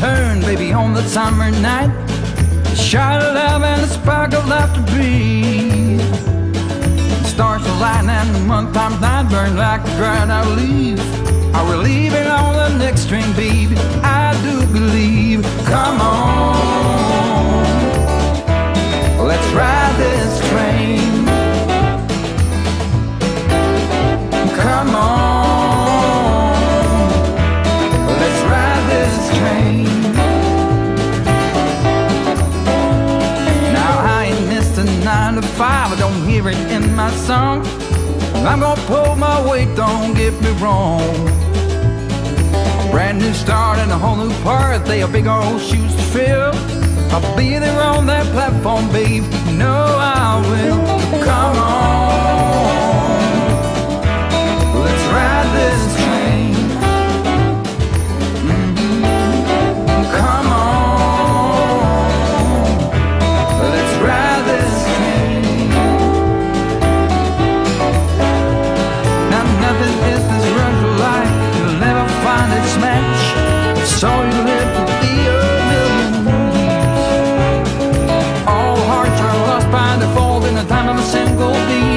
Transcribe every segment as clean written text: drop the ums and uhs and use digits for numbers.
return, baby, on the summer night. A shot of love and a spark of love to breathe. Stars align and the month times night burn like a dried out leaf. Are we leaving on the next string, baby? I do believe. Come on, let's ride this train. Come on, let's ride this train. Now I ain't missed a 9 to 5, I don't hear it in my song. I'm gonna pull my weight, don't get me wrong. Brand new start and a whole new part, they are big old shoes to fill. I'll be there on that platform, babe, you know I will. Come on, let's ride this train. Come on, let's ride this train. Now nothing is this rush of life, you'll never find its match. So you live to be a million years. All hearts are lost by default in the time of a single beat.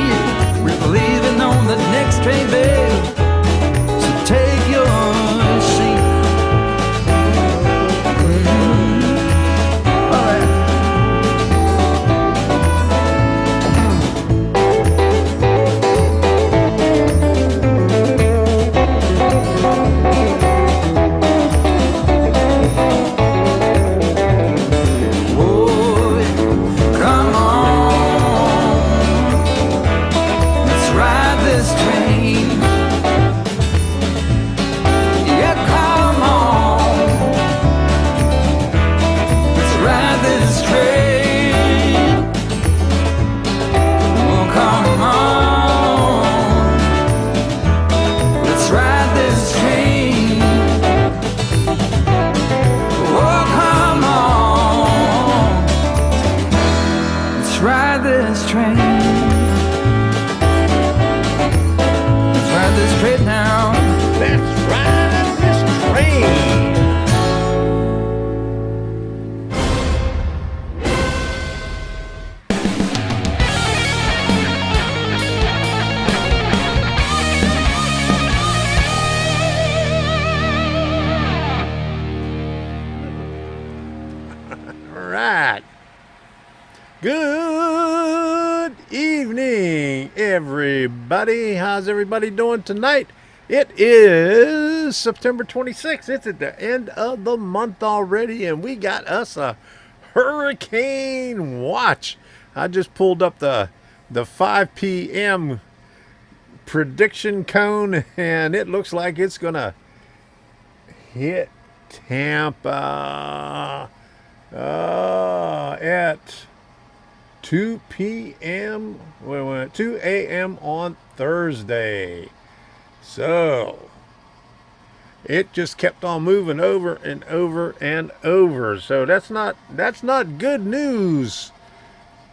right. Good evening, everybody. How's everybody doing tonight? It is September 26th. It's at the end of the month already, and we got us a hurricane watch. I just pulled up the 5 p.m. prediction cone, and it looks like it's gonna hit Tampa at 2 p.m. 2 a.m. on Thursday. So it just kept on moving over and over and over. So that's not good news.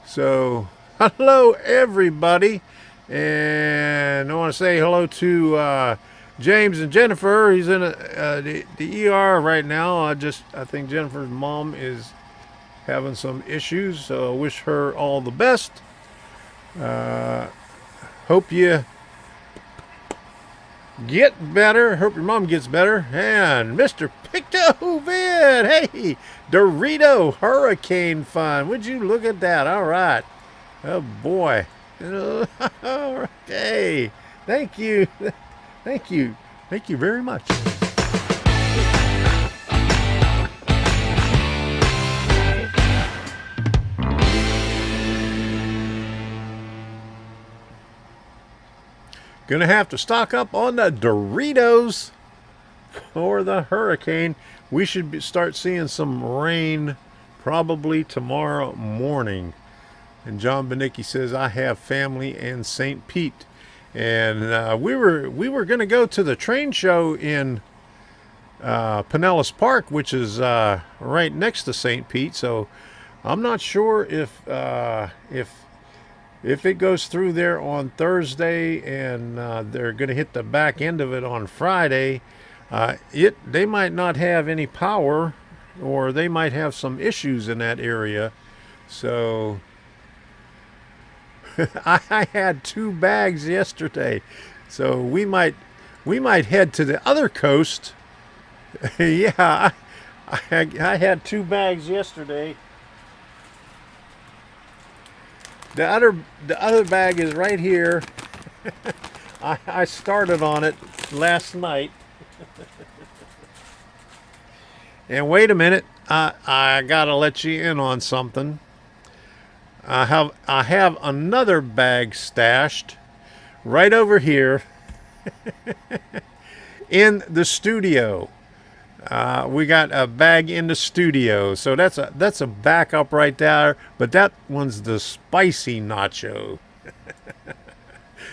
So hello everybody, and I want to say hello to James and Jennifer. He's in the ER right now. I think Jennifer's mom is having some issues, so I wish her all the best. Hope you get better. Hope your mom gets better. And Mr. Picto-Vid, hey, Dorito hurricane fun. Would you look at that? All right. Oh boy. Okay. Thank you. Thank you very much. Gonna have to stock up on the Doritos for the hurricane. We should start seeing some rain probably tomorrow morning. And John Benicki says, I have family in St. Pete. And we were gonna go to the train show in Pinellas Park, which is right next to St. Pete. So I'm not sure if it goes through there on Thursday and they're going to hit the back end of it on Friday, they might not have any power, or they might have some issues in that area. So I had 2 bags yesterday, so we might head to the other coast. Yeah, I had 2 bags yesterday. The other bag is right here. I started on it last night. And wait a minute, I gotta let you in on something. I have another bag stashed right over here in the studio. We got a bag in the studio, so that's a backup right there. But that one's the spicy nacho.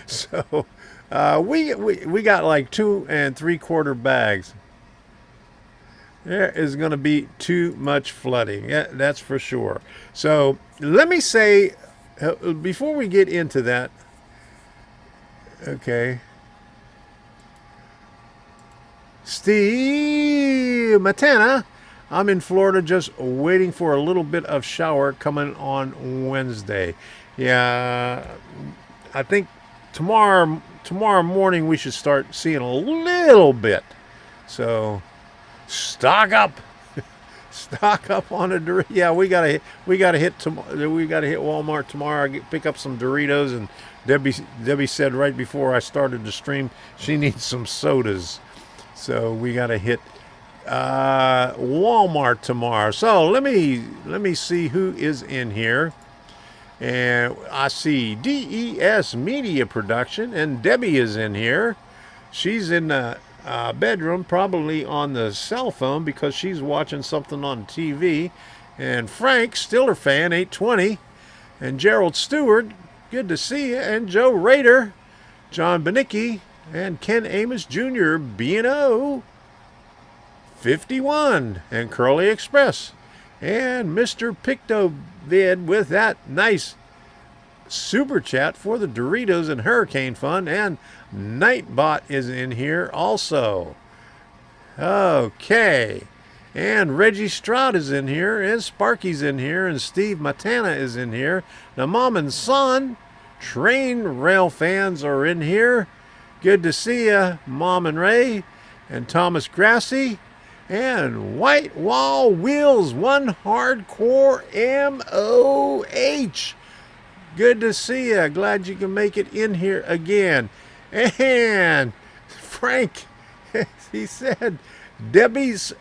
So we got like 2 3/4 bags. There is going to be too much flooding. Yeah, that's for sure. So let me say before we get into that. Okay. Steve Matana, I'm in Florida just waiting for a little bit of shower coming on Wednesday. Yeah, I think tomorrow morning we should start seeing a little bit. So stock up on a Dorito. Yeah, we gotta hit Walmart tomorrow. Pick up some Doritos, and Debbie said right before I started the stream she needs some sodas. So we got to hit Walmart tomorrow. So let me see who is in here. And I see DES Media Production, and Debbie is in here. She's in the bedroom, probably on the cell phone because she's watching something on TV. And Frank, Stiller fan, 820. And Gerald Stewart, good to see you. And Joe Rader, John Benicki, and Ken Amos Jr., B&O 51, and Curly Express, and Mr. Picto-Vid with that nice super chat for the Doritos and Hurricane Fun, and Nightbot is in here also. Okay, and Reggie Stroud is in here, and Sparky's in here, and Steve Matana is in here. Now, Mom and Son, train rail fans are in here. Good to see ya, Mom and Ray, and Thomas Grassi, And White Wall Wheels, one hardcore MOH. Good to see you. Glad you can make it in here again. And Frank, he said, Debbie's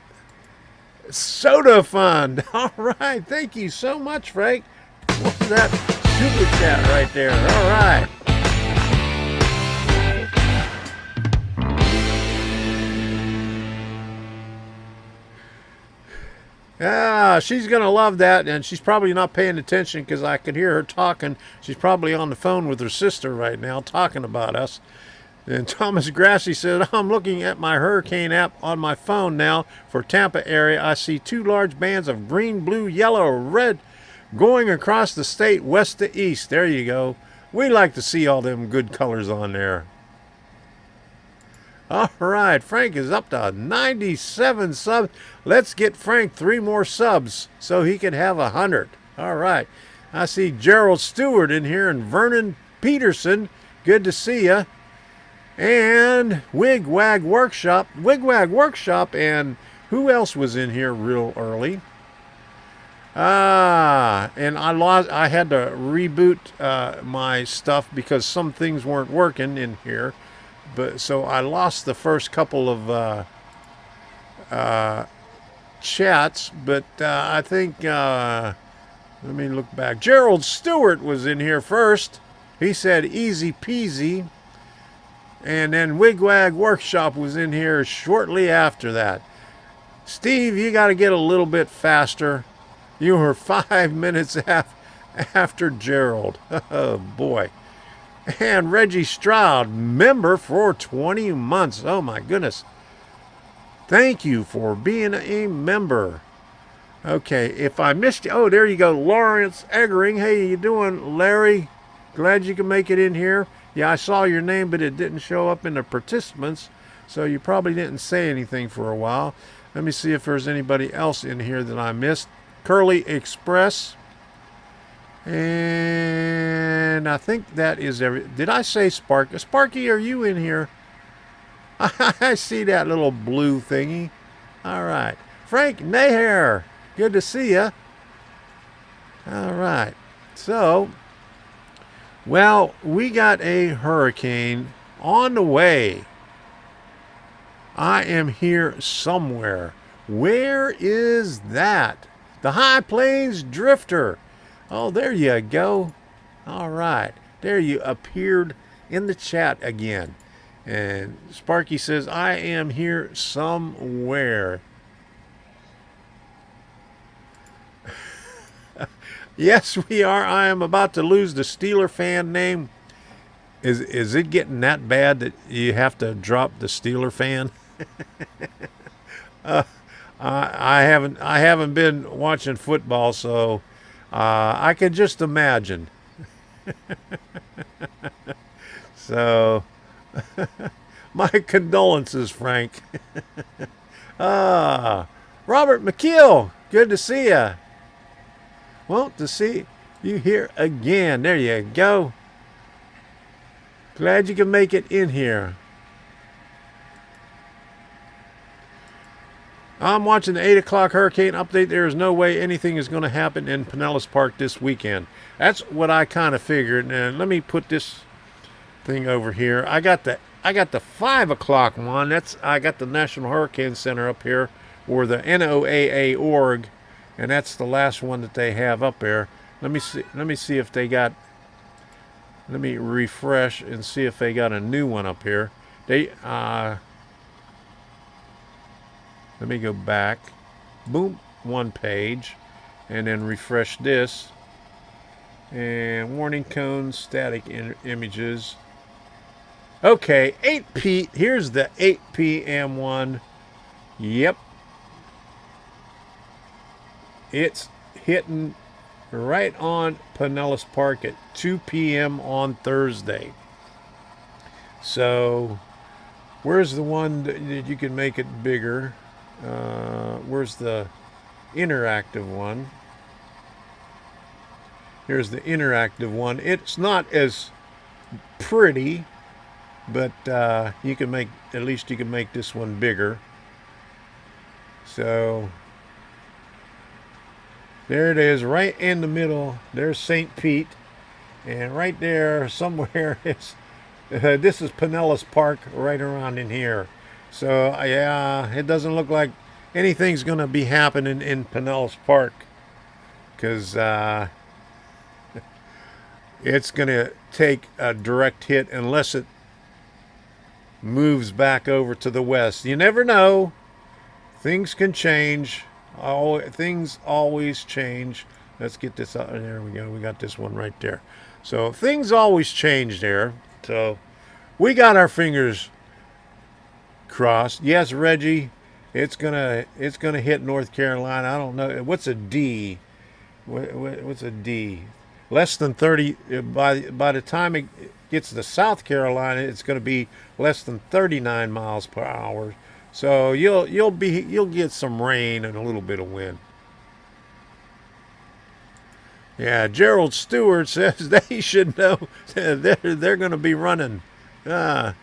Soda Fund. All right. Thank you so much, Frank. What's that super chat right there? All right. She's going to love that, and she's probably not paying attention because I could hear her talking. She's probably on the phone with her sister right now talking about us. And Thomas Grassi said, I'm looking at my hurricane app on my phone now for Tampa area. I see two large bands of green, blue, yellow, red going across the state west to east. There you go. We like to see all them good colors on there. All right, Frank is up to 97 subs. Let's get Frank 3 more subs so he can have 100. All right. I see Gerald Stewart in here and Vernon Peterson. Good to see you. And Wigwag Workshop. Wigwag Workshop, and who else was in here real early? And I had to reboot my stuff because some things weren't working in here. But so I lost the first couple of chats, but I think let me look back. Gerald Stewart was in here first. He said easy peasy, and then Wigwag Workshop was in here shortly after that. Steve, you got to get a little bit faster. You were 5 minutes after Gerald. Oh boy. And Reggie Stroud, member for 20 months. Oh, my goodness. Thank you for being a member. Okay, if I missed you. Oh, there you go. Lawrence Eggering. Hey, you doing, Larry? Glad you can make it in here. Yeah, I saw your name, but it didn't show up in the participants. So you probably didn't say anything for a while. Let me see if there's anybody else in here that I missed. Curly Express. And I think that is Did I say Sparky? Sparky, are you in here? I see that little blue thingy. All right. Frank Naher, good to see you. All right. So, well, we got a hurricane on the way. I am here somewhere. Where is that? The High Plains Drifter. Oh, there you go. All right. There you appeared in the chat again. And Sparky says, I am here somewhere. Yes, we are. I am about to lose the Steeler fan name. Is it getting that bad that you have to drop the Steeler fan? I haven't been watching football, so I can just imagine. So, my condolences, Frank. Robert McKeel, good to see you. Well, to see you here again. There you go. Glad you can make it in here. I'm watching the 8 o'clock hurricane update. There is no way anything is going to happen in Pinellas Park this weekend. That's what I kind of figured. And let me put this thing over here. I got the 5 o'clock one. I got the National Hurricane Center up here, or the NOAA org, and that's the last one that they have up there. Let me see if they got. Let me refresh and see if they got a new one up here. Let me go back, boom, one page, and then refresh this. And warning cones, static images. Okay, 8 here's the 8 p.m. one. Yep. It's hitting right on Pinellas Park at 2 p.m. on Thursday. So, where's the one that you can make it bigger? Where's the interactive one? Here's the interactive one. It's not as pretty, but you can make, at least you can make this one bigger. So there it is, right in the middle. There's St. Pete, and right there somewhere is this is Pinellas Park, right around in here. So yeah, it doesn't look like anything's gonna be happening in Pinellas Park, because it's gonna take a direct hit unless it moves back over to the west. You never know. Things can change. Things always change. Let's get this out. There we go. We got this one right there. So things always change there. So we got our fingers crossed. Yes, Reggie, it's gonna hit North Carolina. I don't know what's a D. What's a D? Less than 30. By the time it gets to South Carolina, it's going to be less than 39 miles per hour. So you'll get some rain and a little bit of wind. Yeah, Gerald Stewart says they should know they're going to be running. Yeah,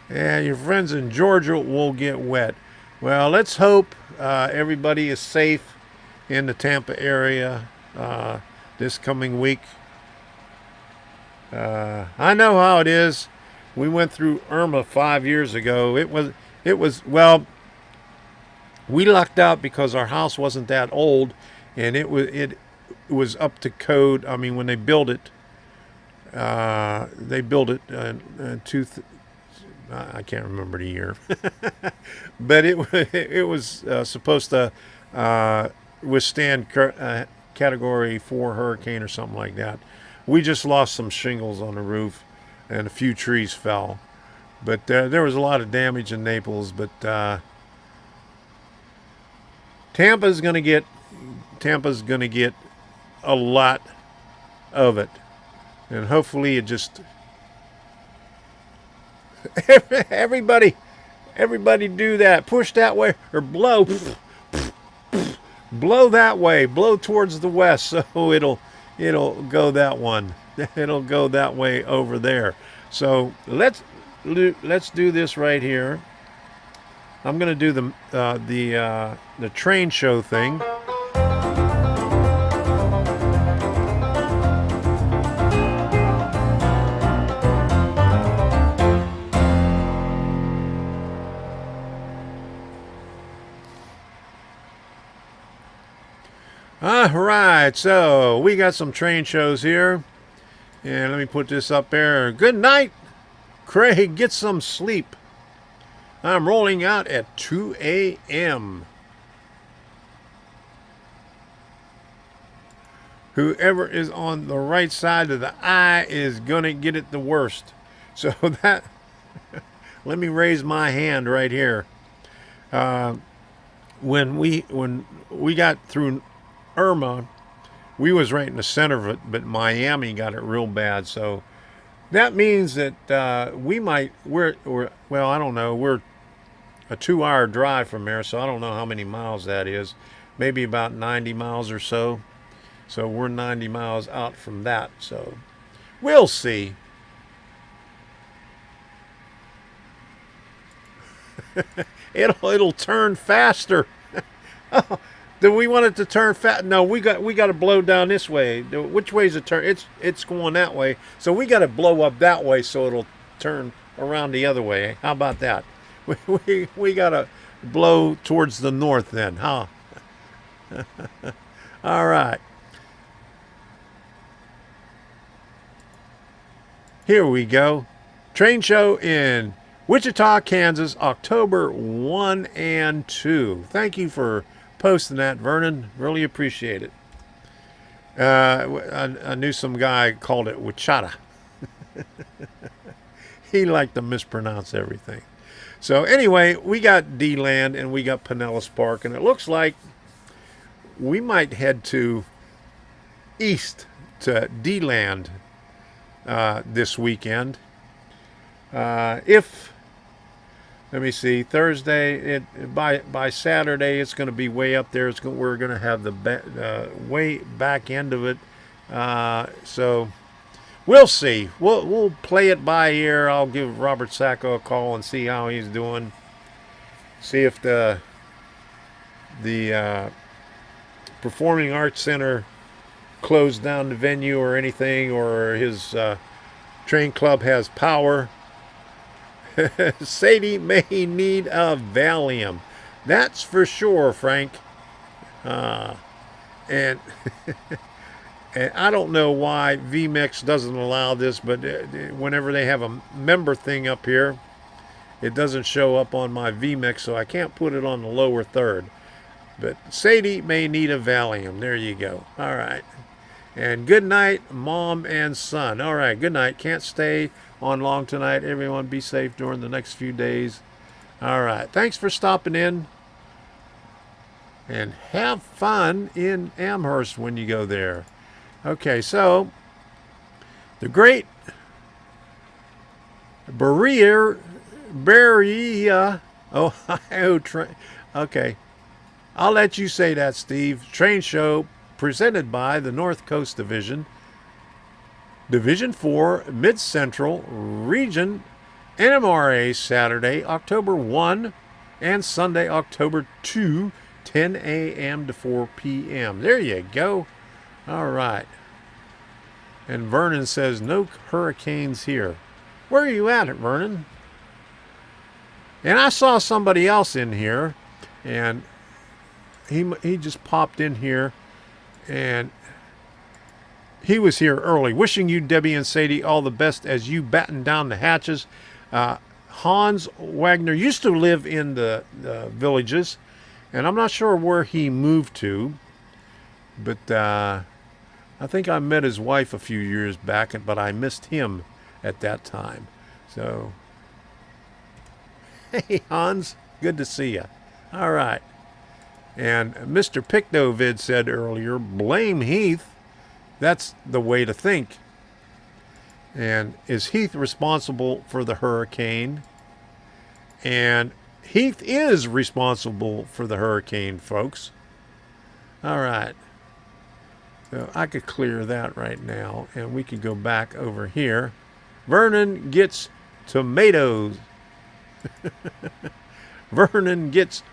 your friends in Georgia will get wet. Well, let's hope everybody is safe in the Tampa area this coming week. I know how it is. We went through Irma 5 years ago. It was well, we lucked out because our house wasn't that old, and it was up to code. I mean, when they built it, I can't remember the year, but it was supposed to withstand Category 4 hurricane or something like that. We just lost some shingles on the roof, and a few trees fell. But there was a lot of damage in Naples. But Tampa's going to get a lot of it, and hopefully it just everybody do that. Push that way or blow. Blow that way. Blow towards the west, so it'll go that one. It'll go that way over there. So let's do this right here. I'm going to do the train show thing. All right, so we got some train shows here. And let me put this up there. Good night, Craig. Get some sleep. I'm rolling out at 2 a.m. Whoever is on the right side of the eye is going to get it the worst. So that, let me raise my hand right here. When we got through Irma, we was right in the center of it, but Miami got it real bad. So that means that we're I don't know, we're a 2-hour drive from there, so I don't know how many miles that is. Maybe about 90 miles or so. So we're 90 miles out from that. So we'll see. It'll turn faster. Do we want it to turn fast? No, we got to blow down this way. Which way is it turn? It's going that way. So we got to blow up that way so it'll turn around the other way. How about that? We got to blow towards the north then, huh? All right. Here we go. Train show in Wichita, Kansas, October 1 and 2. Thank you for posting that, Vernon. Really appreciate it. I knew some guy called it Wichita. He liked to mispronounce everything. So anyway, we got D-Land and we got Pinellas Park, and it looks like we might head to east to D-Land this weekend. Let me see. Thursday, by Saturday, it's going to be way up there. We're going to have the way back end of it. So we'll see. We'll play it by ear. I'll give Robert Sacco a call and see how he's doing. See if the Performing Arts Center closed down the venue or anything, or his train club has power. Sadie may need a Valium. That's for sure, Frank. And and I don't know why vMix doesn't allow this, but whenever they have a member thing up here, it doesn't show up on my vMix, so I can't put it on the lower third. But Sadie may need a Valium. There you go. All right. And good night, Mom and son. All right, good night. Can't stay on long tonight. Everyone be safe during the next few days. All right. Thanks for stopping in. And have fun in Amherst when you go there. Okay, so the great Berea, Ohio train. Okay, I'll let you say that, Steve. Train show presented by the North Coast Division, Division 4, Mid-Central Region, NMRA, Saturday, October 1 and Sunday, October 2, 10 a.m. to 4 p.m. There you go. All right. And Vernon says, no hurricanes here. Where are you at, Vernon? And I saw somebody else in here, and he just popped in here, and he was here early. Wishing you, Debbie and Sadie, all the best as you batten down the hatches. Hans Wagner used to live in the villages, and I'm not sure where he moved to, but I think I met his wife a few years back, but I missed him at that time. So, hey, Hans, good to see you. All right. And Mr. Pictovid said earlier, blame Heath. That's the way to think. And is Heath responsible for the hurricane? And Heath is responsible for the hurricane, folks. All right. So I could clear that right now, and we could go back over here. Vernon gets tomatoes. Vernon gets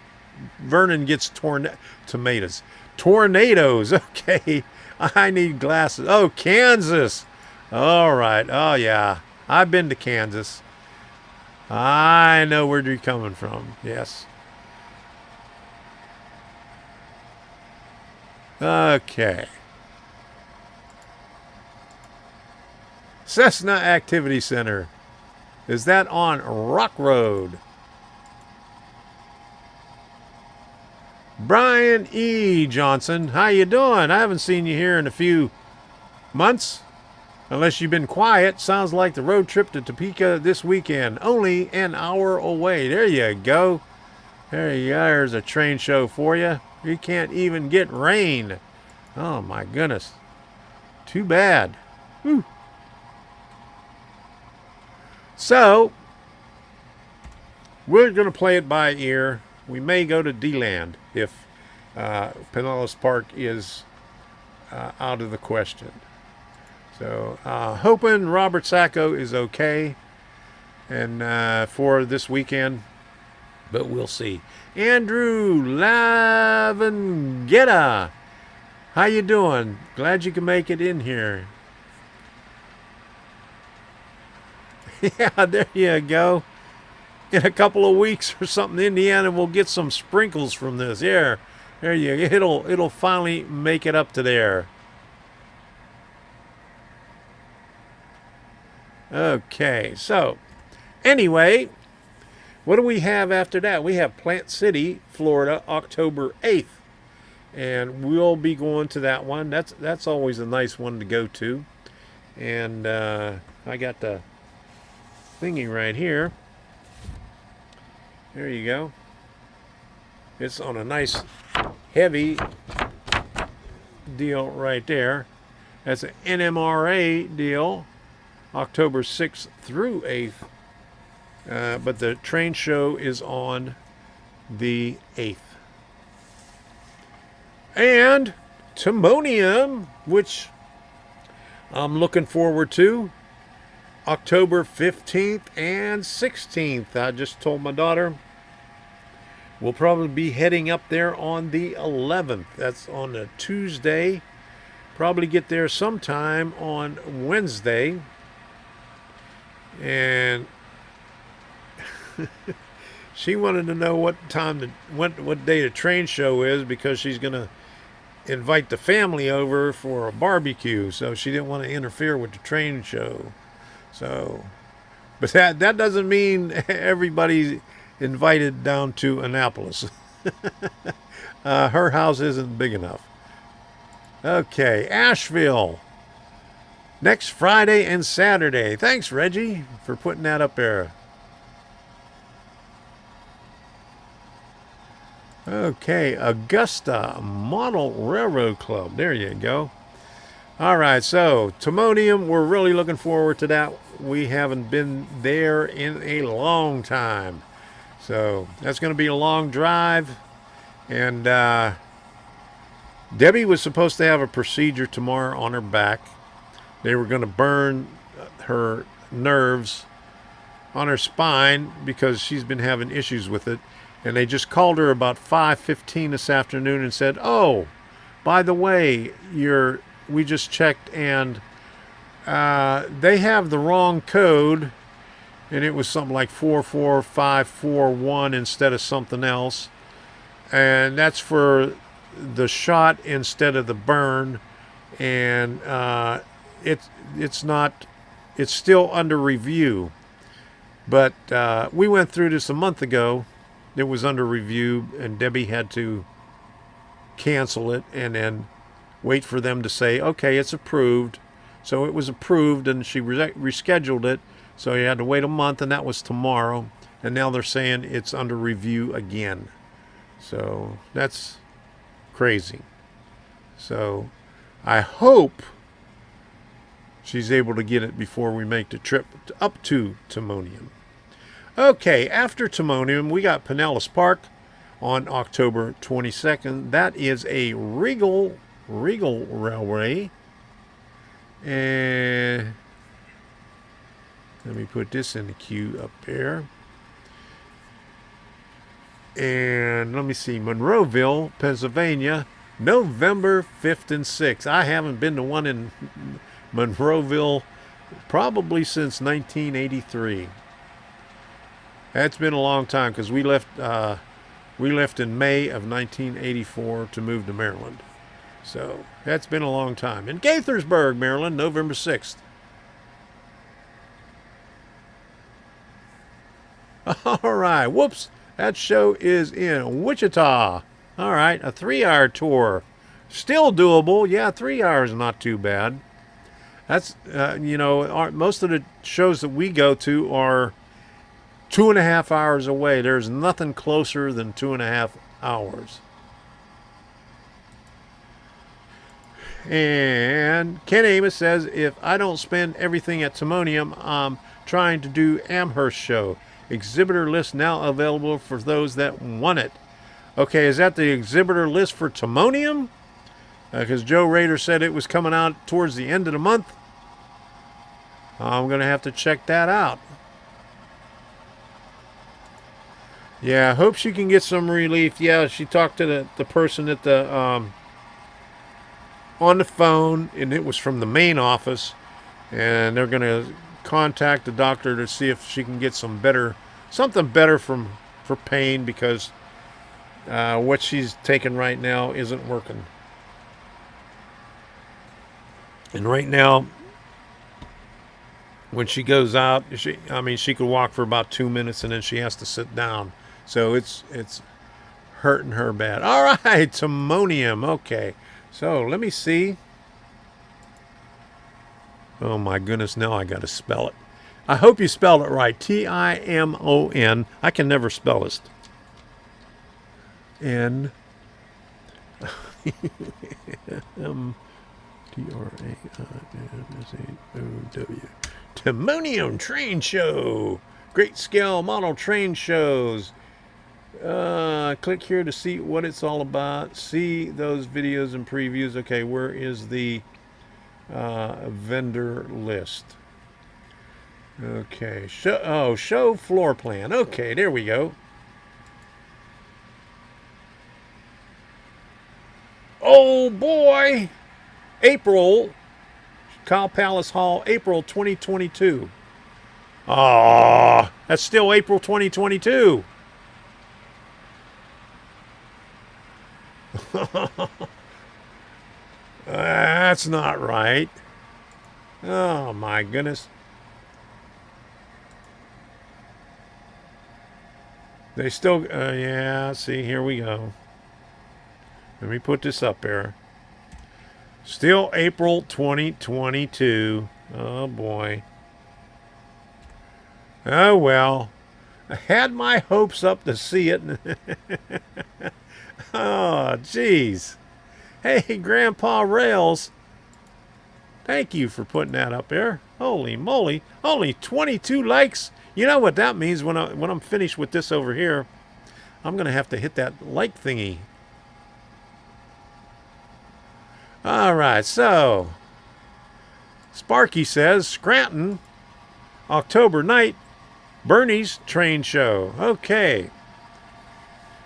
tomatoes. Tornadoes. Okay. I need glasses. Oh, Kansas. All right. Oh, yeah. I've been to Kansas. I know where you're coming from. Yes. Okay. Cessna Activity Center. Is that on Rock Road? Brian E. Johnson, how you doing? I haven't seen you here in a few months. Unless you've been quiet. Sounds like the road trip to Topeka this weekend. Only an hour away. There you go. There you go. There's a train show for you. You can't even get rain. Oh, my goodness. Too bad. Whew. So, we're going to play it by ear. We may go to D-Land if Pinellas Park is out of the question. So, hoping Robert Sacco is okay and for this weekend, but we'll see. Andrew Lavengetta, how you doing? Glad you can make it in here. Yeah, there you go. In a couple of weeks or something, Indiana will get some sprinkles from this. Yeah, there you go. It'll finally make it up to there. Okay, so anyway, what do we have after that? We have Plant City, Florida, October 8th. And we'll be going to that one. That's always a nice one to go to. And I got the thingy right here. There you go. It's on a nice heavy deal right there. That's an NMRA deal, October 6th through 8th. But the train show is on the 8th. And Timonium, which I'm looking forward to, October 15th and 16th. I just told my daughter we'll probably be heading up there on the 11th. That's on a Tuesday. Probably get there sometime on Wednesday. And she wanted to know what day the train show is, because she's going to invite the family over for a barbecue. So she didn't want to interfere with the train show. So, but that doesn't mean everybody's invited down to Annapolis. Her house isn't big enough. Okay, Asheville. Next Friday and Saturday. Thanks, Reggie, for putting that up there. Okay, Augusta Model Railroad Club. There you go. All right, so Timonium, we're really looking forward to that. We haven't been there in a long time. So that's going to be a long drive. And Debbie was supposed to have a procedure tomorrow on her back. They were going to burn her nerves on her spine because she's been having issues with it. And they just called her about 5:15 this afternoon and said, "Oh, by the way, we just checked and they have the wrong code." And it was something like 44541 instead of something else. And that's for the shot instead of the burn. And it's still under review. But we went through this a month ago. It was under review, and Debbie had to cancel it and then wait for them to say, okay, it's approved. So it was approved, and she rescheduled it. So you had to wait a month, and that was tomorrow. And now they're saying it's under review again. So that's crazy. So I hope she's able to get it before we make the trip up to Timonium. Okay, after Timonium, we got Pinellas Park on October 22nd. That is a Regal Railway. And let me put this in the queue up there. And let me see, Monroeville, Pennsylvania, November 5th and 6th. I haven't been to one in Monroeville probably since 1983. That's been a long time because we left in May of 1984 to move to Maryland. So that's been a long time. In Gaithersburg, Maryland, November 6th. All right. Whoops. That show is in Wichita. All right. A 3-hour tour. Still doable. Yeah, 3 hours is not too bad. That's, most of the shows that we go to are 2.5 hours away. There's nothing closer than 2.5 hours. And Ken Amos says, if I don't spend everything at Timonium, I'm trying to do Amherst show. Exhibitor list now available for those that want it. Okay, is that the exhibitor list for Timonium? Because Joe Rader said it was coming out towards the end of the month. I'm going to have to check that out. Yeah, I hope she can get some relief. Yeah, she talked to the person at the on the phone, and it was from the main office, and they're going to contact the doctor to see if she can get something better for pain, because what she's taking right now isn't working. And right now, when she goes out, she could walk for about 2 minutes, and then she has to sit down. So it's hurting her bad. All right, Timonium. Okay, so let me see. Oh my goodness, now I got to spell it. I hope you spelled it right. Timon. I can never spell it. N. T-R-A-I-N-S-A-O-W. Timonium Train Show. Great scale model train shows. Click here to see what it's all about. See those videos and previews. Okay, where is the vendor list? Okay, show floor plan. Okay, there we go. Oh boy! April, Cow Palace Hall, April 2022. Ah, that's still April 2022. That's not right. Oh my goodness. They still, yeah, see, here we go. Let me put this up there. Still April 2022. Oh boy. Oh well. I had my hopes up to see it. Oh, jeez. Hey, Grandpa Rails. Thank you for putting that up there. Holy moly. Only 22 likes. You know what that means when I'm finished with this over here. I'm going to have to hit that like thingy. All right, so Sparky says Scranton, October night, Bernie's train show. Okay.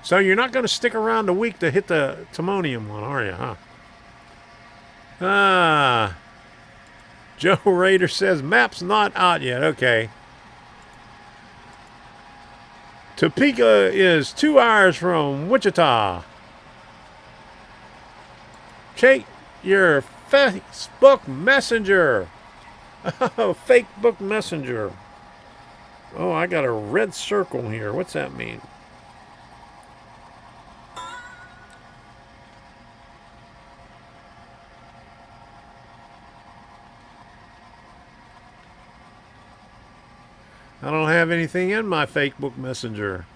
So you're not going to stick around a week to hit the Timonium one, are you, huh? Ah. Joe Raider says map's not out yet. Okay. Topeka is 2 hours from Wichita. Check your Facebook Messenger. Oh, Facebook Messenger. Oh, I got a red circle here. What's that mean? I don't have anything in my Facebook Messenger.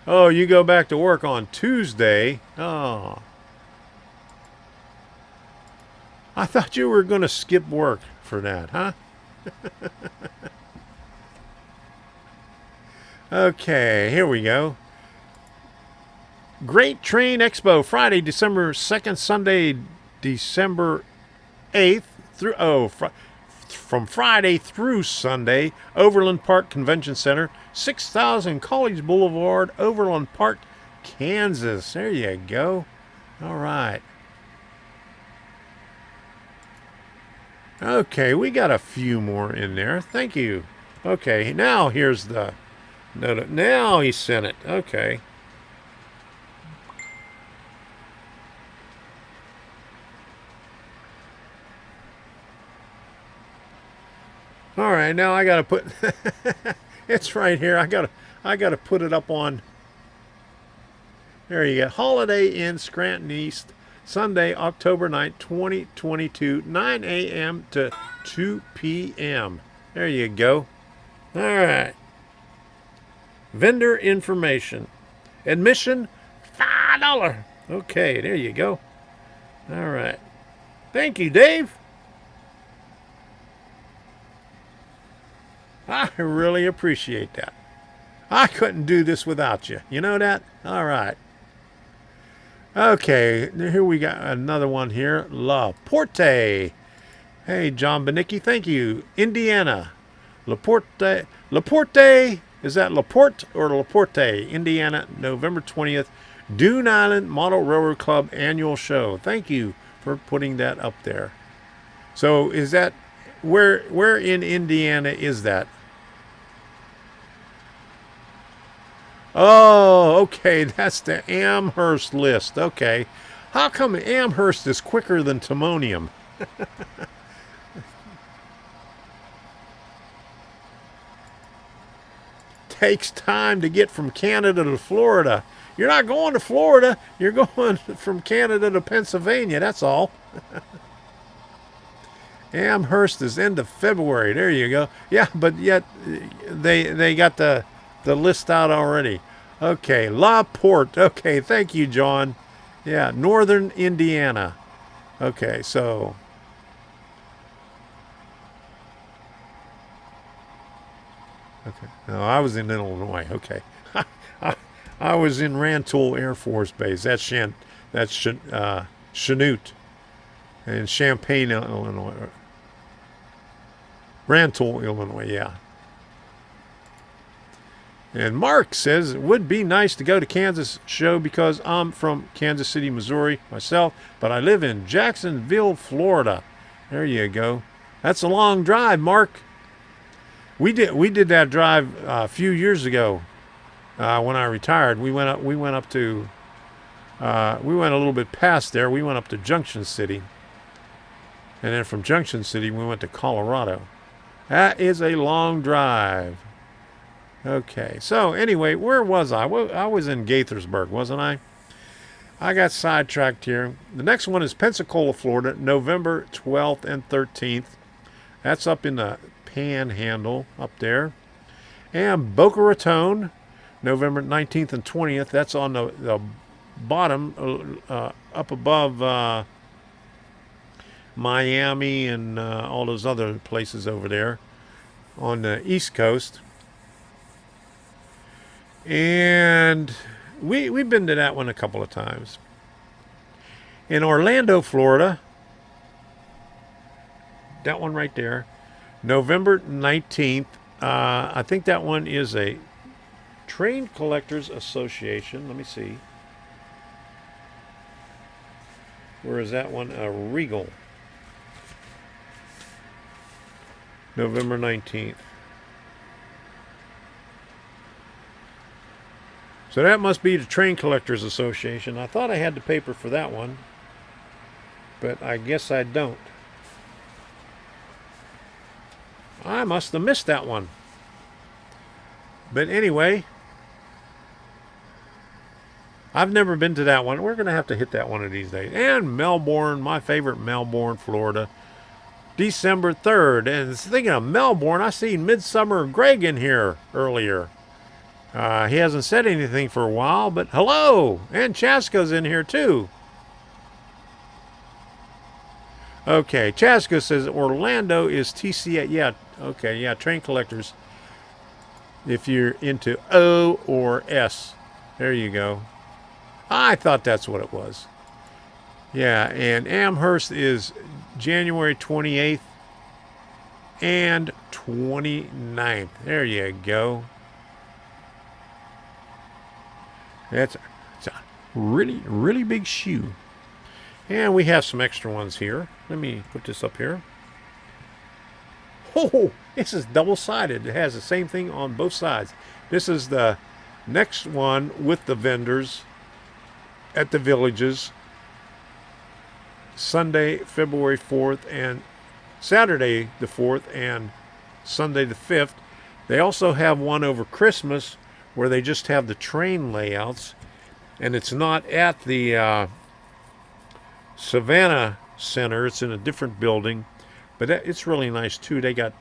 Oh, you go back to work on Tuesday. Oh. I thought you were going to skip work for that, huh? Okay, here we go. Great Train Expo, Friday, December 2nd, Sunday, December 8th, from Friday through Sunday, Overland Park Convention Center, 6000 College Boulevard, Overland Park, Kansas. There you go. All right. Okay, we got a few more in there. Thank you. Okay, now here's the... No, now he sent it. Okay. All right, now I gotta put. It's right here. I gotta put it up on. There you go. Holiday Inn, Scranton East, Sunday, October 9th, 2022, 9 a.m. to 2 p.m. There you go. All right. Vendor information. Admission, $5. Okay, there you go. All right. Thank you, Dave. I really appreciate that. I couldn't do this without you. You know that? All right. Okay, here we got another one here. La Porte. Hey, John Benicki, thank you. Indiana. La Porte. La Porte. Is that La Porte or La Porte? Indiana, November 20th. Dune Island Model Railroad Club annual show. Thank you for putting that up there. So is that, where in Indiana is that? Oh, okay, that's the Amherst list. Okay. How come Amherst is quicker than Timonium? Takes time to get from Canada to Florida. You're not going to Florida. You're going from Canada to Pennsylvania. That's all. Amherst is end of February. There you go. Yeah, but yet they got the list out already. Okay, La Porte. Okay, thank you, John. Yeah, northern Indiana. Okay, so... Okay, no, I was in Illinois. Okay. I was in Rantoul Air Force Base. That's Chanute. In Champaign, Illinois. Rantoul, Illinois, yeah. And Mark says it would be nice to go to Kansas show because I'm from Kansas City, Missouri myself, but I live in Jacksonville, Florida. There you go. That's a long drive, Mark. We did that drive a few years ago when I retired. We went a little bit past there. We went up to Junction City, and then from Junction City we went to Colorado. That is a long drive. Okay, so anyway, where was I? Well, I was in Gaithersburg, wasn't I? I got sidetracked here. The next one is Pensacola, Florida, November 12th and 13th. That's up in the Panhandle up there. And Boca Raton, November 19th and 20th. That's on the bottom, up above Miami and all those other places over there on the East Coast. And we've been to that one a couple of times. In Orlando, Florida, that one right there, November 19th. I think that one is a Train Collectors Association. Let me see. Where is that one? Regal. November 19th. So that must be the Train Collectors Association. I thought I had the paper for that one, but I guess I don't. I must have missed that one. But anyway, I've never been to that one. We're going to have to hit that one of these days. And Melbourne, my favorite, Melbourne, Florida, December 3rd. And thinking of Melbourne, I seen Midsummer Greg in here earlier. He hasn't said anything for a while, but hello! And Chaska's in here too. Okay, Chaska says Orlando is TCA. Yeah, okay, yeah, Train Collectors. If you're into O or S. There you go. I thought that's what it was. Yeah, and Amherst is January 28th and 29th. There you go. It's a really, really big shoe. And we have some extra ones here. Let me put this up here. Oh, this is double-sided. It has the same thing on both sides. This is the next one with the vendors at the villages. Sunday, February 4th, and Saturday the 4th, and Sunday the 5th. They also have one over Christmas where they just have the train layouts, and it's not at the Savannah Center. It's in a different building, but it's really nice too. They got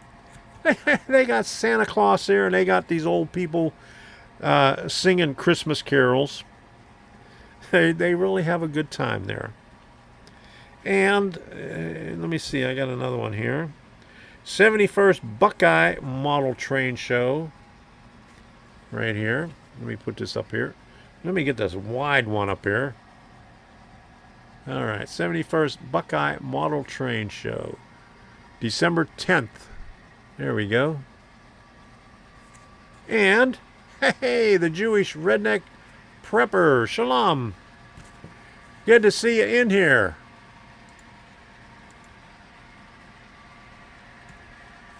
Santa Claus there, and they got these old people singing Christmas carols. They really have a good time there. And let me see, I got another one here. 71st Buckeye Model Train Show. Right here. Let me put this up here. Let me get this wide one up here. All right, 71st Buckeye Model Train Show. December 10th. There we go. And, hey, the Jewish Redneck Prepper. Shalom. Good to see you in here.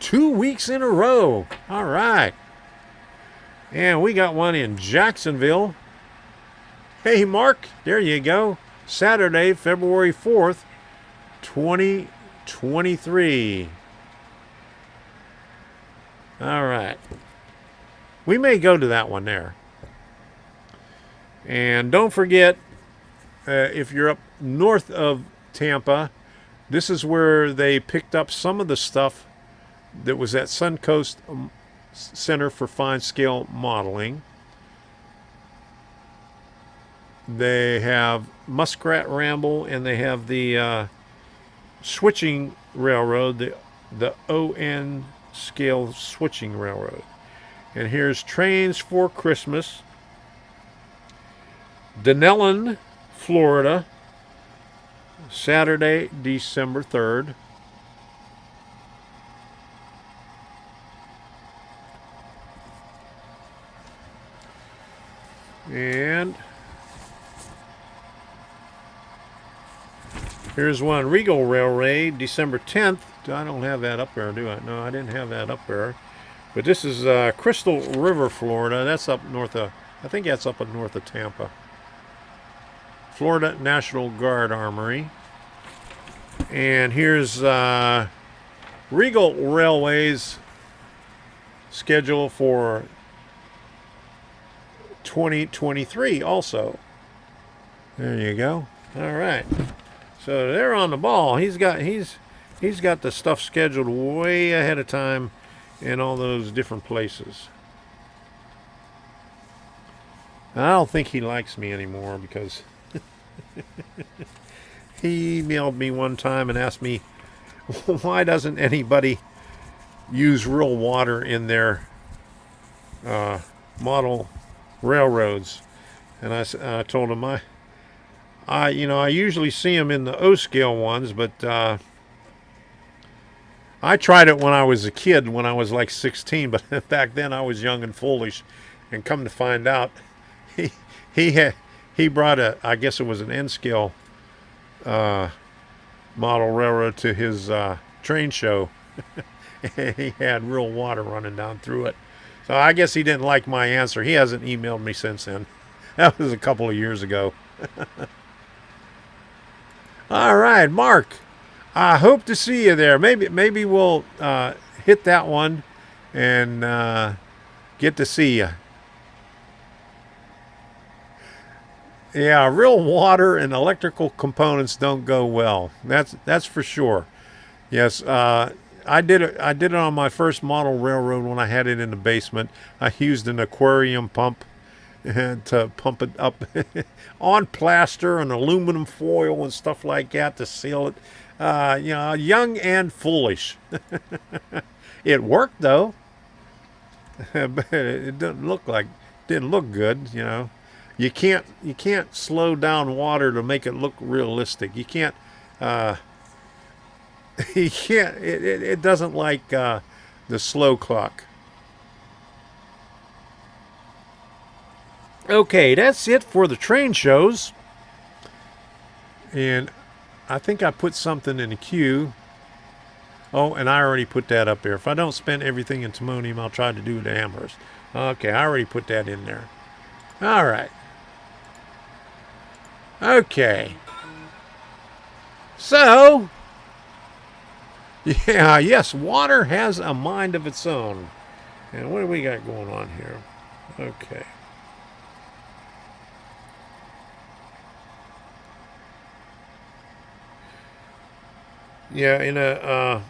2 weeks in a row. All right. And we got one in Jacksonville. Hey, Mark, there you go. Saturday, February 4th, 2023. All right. We may go to that one there. And don't forget, if you're up north of Tampa, this is where they picked up some of the stuff that was at Suncoast Center for Fine Scale Modeling. They have Muskrat Ramble, and they have the switching railroad, the ON scale switching railroad. And here's Trains for Christmas. Denellen, Florida, Saturday, December 3rd. And here's one, Regal Railway, December 10th. I don't have that up there, do I? No, I didn't have that up there. But this is Crystal River, Florida. That's up north of, I think that's up north of Tampa. Florida National Guard Armory. And here's Regal Railway's schedule for 2023 also. There you go. All right. So they're on the ball. He's got the stuff scheduled way ahead of time in all those different places. I don't think he likes me anymore because he emailed me one time and asked me, why doesn't anybody use real water in their model railroads? And I told him I usually see them in the O-scale ones, but I tried it when I was a kid, when I was like 16, but back then I was young and foolish. And come to find out, he brought I guess it was an N-scale model railroad to his train show. And he had real water running down through it. So I guess he didn't like my answer. He hasn't emailed me since then. That was a couple of years ago. All right, Mark. I hope to see you there. Maybe we'll hit that one and get to see you. Yeah, real water and electrical components don't go well. That's for sure. Yes, I did it on my first model railroad when I had it in the basement. I used an aquarium pump to pump it up on plaster and aluminum foil and stuff like that to seal it. Young and foolish. It worked though, but it didn't look good. You can't slow down water to make it look realistic. You can't. It doesn't like the slow clock. Okay, that's it for the train shows. And I think I put something in the queue. Oh, and I already put that up there. If I don't spend everything in timonium, I'll try to do the Amherst. Okay, I already put that in there. All right. Okay. So, yes, water has a mind of its own. And what do we got going on here? Okay. Yeah, in a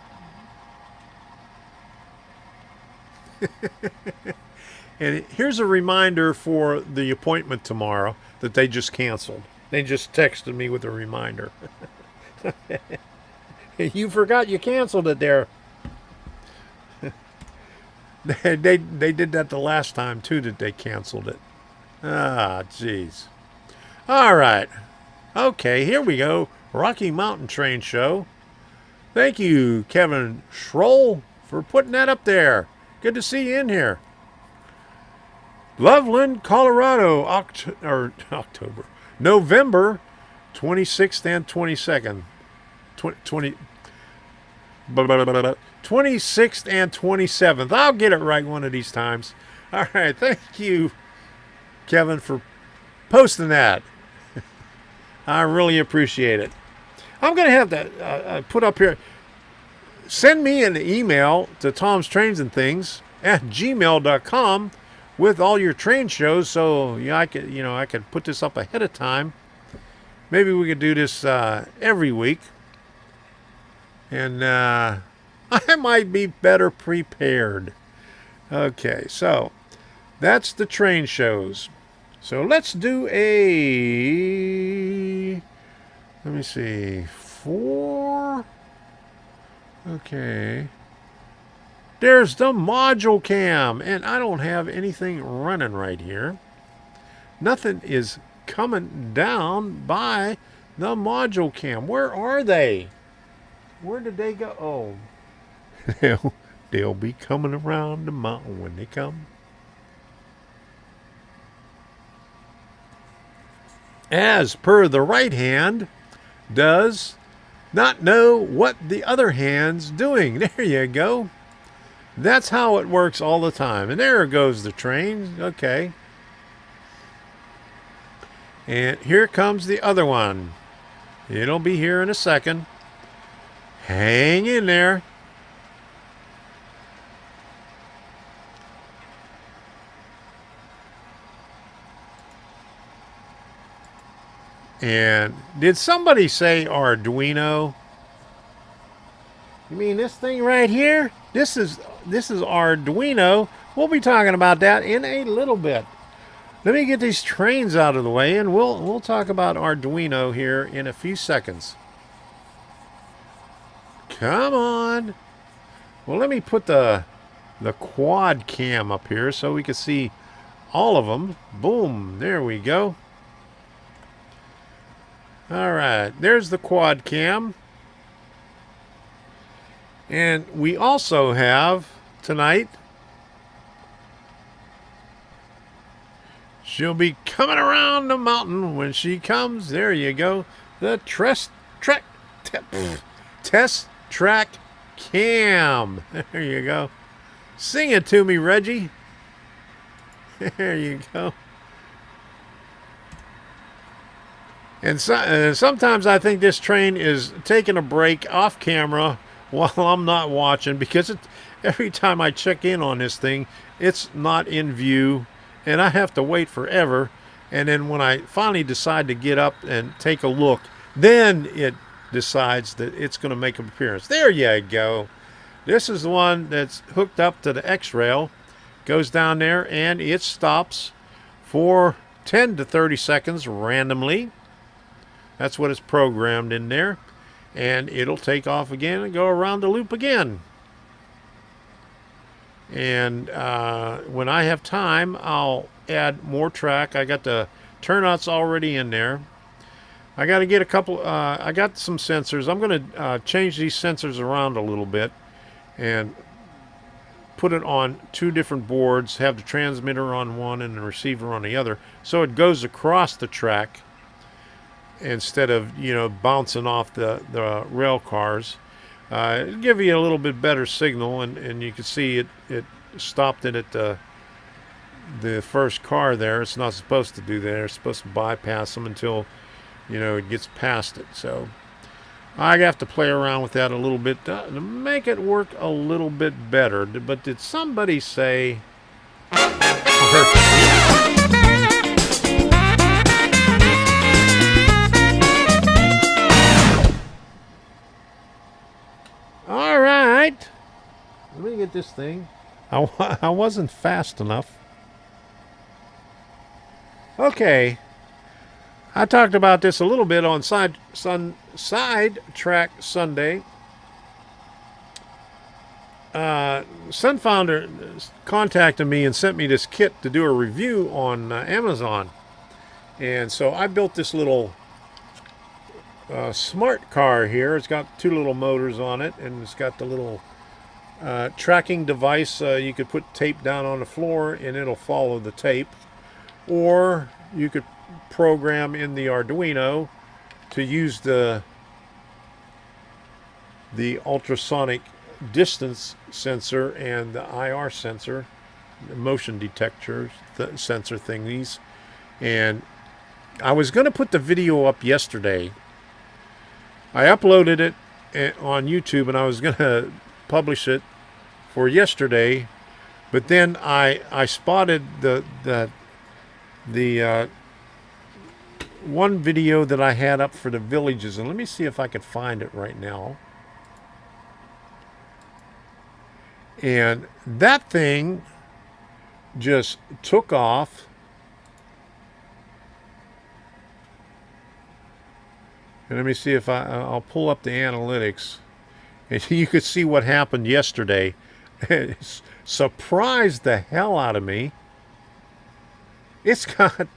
and here's a reminder for the appointment tomorrow that they just canceled. They just texted me with a reminder. You forgot you canceled it there. They did that the last time too, that they canceled it. Ah, jeez. All right. Okay, here we go. Rocky Mountain Train Show. Thank you, Kevin Schroll, for putting that up there. Good to see you in here. Loveland, Colorado, October. November 26th and 22nd. 26th and 27th. I'll get it right one of these times. All right. Thank you, Kevin, for posting that. I really appreciate it. I'm going to have to put up here. Send me an email to tomstrainsandthings@gmail.com with all your train shows, so I could put this up ahead of time. Maybe we could do this every week, and I might be better prepared. Okay, so that's the train shows. So let's do let me see, 4. Okay. There's the module cam, and I don't have anything running right here. Nothing is coming down by the module cam. Where are they? Where did they go? Oh, they'll be coming around the mountain when they come. as per the right hand does not know what the other hand's doing. There you go. That's how it works all the time. And there goes the train. Okay. And here comes the other one. It'll be here in a second. Hang in there. And did somebody say Arduino? You mean this thing right here? This is Arduino. We'll be talking about that in a little bit. Let me get these trains out of the way, and we'll talk about Arduino here in a few seconds. Come on. Well, let me put the quad cam up here so we can see all of them. Boom. There we go. All right, there's the quad cam. And we also have tonight, she'll be coming around the mountain when she comes. There you go. The test track cam. There you go. Sing it to me, Reggie. There you go. And sometimes I think this train is taking a break off camera while I'm not watching, because every time I check in on this thing, it's not in view, and I have to wait forever. And then when I finally decide to get up and take a look, then it decides that it's going to make an appearance. There you go. This is the one that's hooked up to the X-rail. Goes down there, and it stops for 10 to 30 seconds randomly. That's what is programmed in there. And it'll take off again and go around the loop again. And when I have time, I'll add more track. I got the turnouts already in there. I got to get a couple, I got some sensors. I'm going to change these sensors around a little bit and put it on two different boards, have the transmitter on one and the receiver on the other, so it goes across the track instead of, you know, bouncing off the rail cars. It'll give you a little bit better signal, and you can see it stopped it at the first car there. It's not supposed to do that. It's supposed to bypass them until, you know, it gets past it. So I have to play around with that a little bit to make it work a little bit better. But did somebody say... All right. Let me get this thing. I wasn't fast enough. Okay. I talked about this a little bit on Side Track Sunday. Sunfounder contacted me and sent me this kit to do a review on Amazon. And so I built this little smart car here. It's got two little motors on it, and it's got the little tracking device. You could put tape down on the floor and it'll follow the tape, or you could program in the Arduino to use the ultrasonic distance sensor and the IR sensor, the motion detector sensor thingies. And I was going to put the video up yesterday. I uploaded it on YouTube, and I was going to publish it for yesterday, but then I spotted the one video that I had up for the villages, and let me see if I could find it right now. And that thing just took off. And let me see if I'll pull up the analytics, and you could see what happened yesterday. It surprised the hell out of me. It's got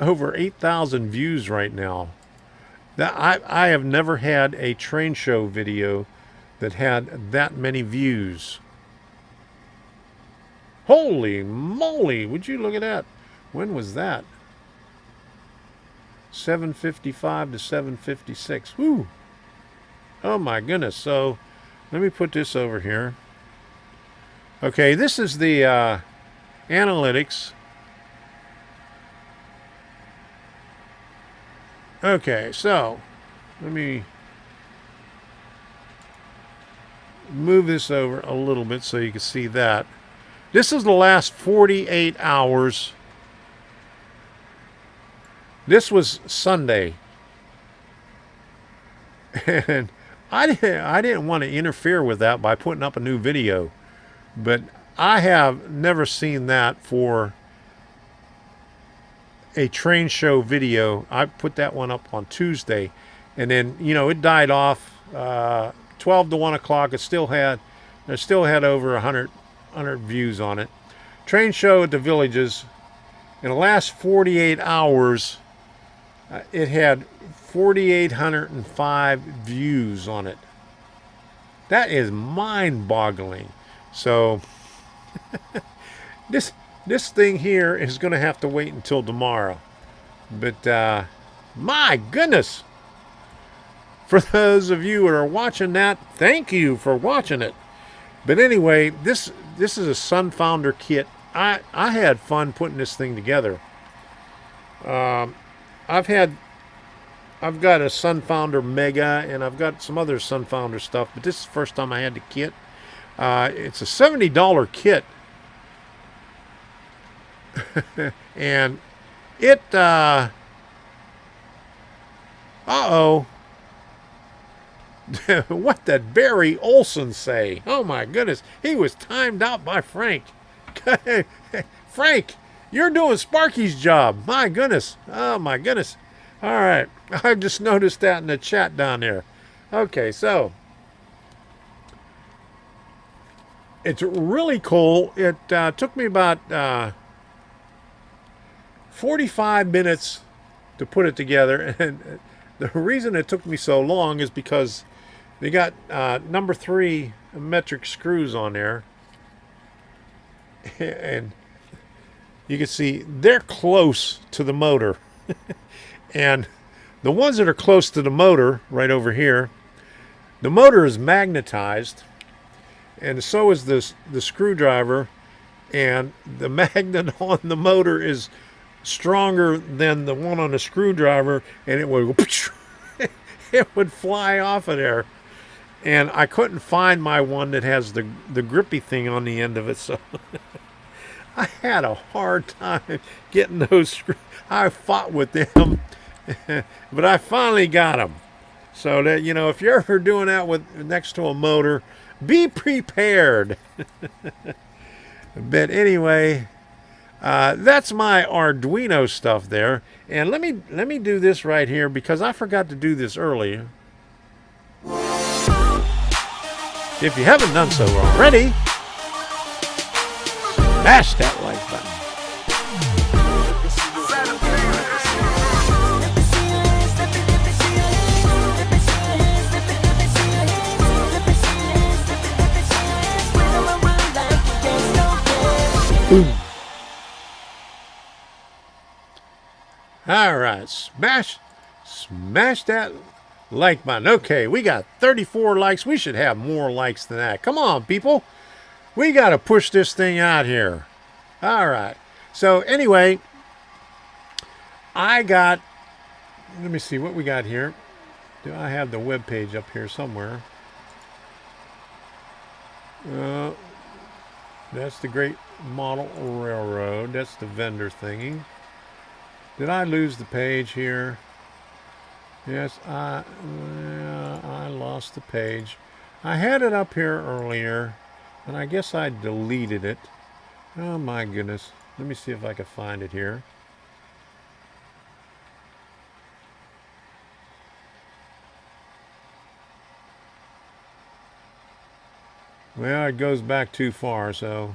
over 8,000 views right now. I have never had a train show video that had that many views. Holy moly, would you look at that? When was that? 755 to 756. Woo! Oh my goodness. So let me put this over here. Okay, this is the analytics. Okay, so let me move this over a little bit so you can see that. This is the last 48 hours. This was Sunday. And I didn't want to interfere with that by putting up a new video. But I have never seen that for a train show video. I put that one up on Tuesday. And then, you know, it died off 12 to 1 o'clock. It still had over 100 views on it. Train show at the Villages. In the last 48 hours, it had 4,805 views on it. That is mind-boggling. So this thing here is going to have to wait until tomorrow. But my goodness, for those of you who are watching that, thank you for watching it. But anyway, this is a Sunfounder kit. I had fun putting this thing together. I've got a Sunfounder Mega, and I've got some other Sunfounder stuff, but this is the first time I had the kit. It's a $70 kit. And it, uh-oh. What did Barry Olson say? Oh my goodness. He was timed out by Frank. Frank, you're doing Sparky's job. My goodness. Oh my goodness. All right. I just noticed that in the chat down there. Okay, so it's really cool. It took me about 45 minutes to put it together. And the reason it took me so long is because they got number 3 metric screws on there. And you can see they're close to the motor. And the ones that are close to the motor, right over here, the motor is magnetized, and so is the screwdriver, and the magnet on the motor is stronger than the one on the screwdriver, and it would it would fly off of there. And I couldn't find my one that has the grippy thing on the end of it, so I had a hard time getting those screws. I fought with them. But I finally got them. So that, you know, if you're ever doing that with next to a motor, be prepared. But anyway, that's my Arduino stuff there. And let me do this right here, because I forgot to do this earlier. If you haven't done so already, smash that like button. Boom. All right, smash that like button. Okay, we got 34 likes. We should have more likes than that. Come on, people. We got to push this thing out here. All right. So anyway, let me see what we got here. Do I have the web page up here somewhere? That's the Great Model Railroad. That's the vendor thingy. Did I lose the page here? Yes, I lost the page. I had it up here earlier, and I guess I deleted it. Oh my goodness. Let me see if I can find it here. Well, it goes back too far, so...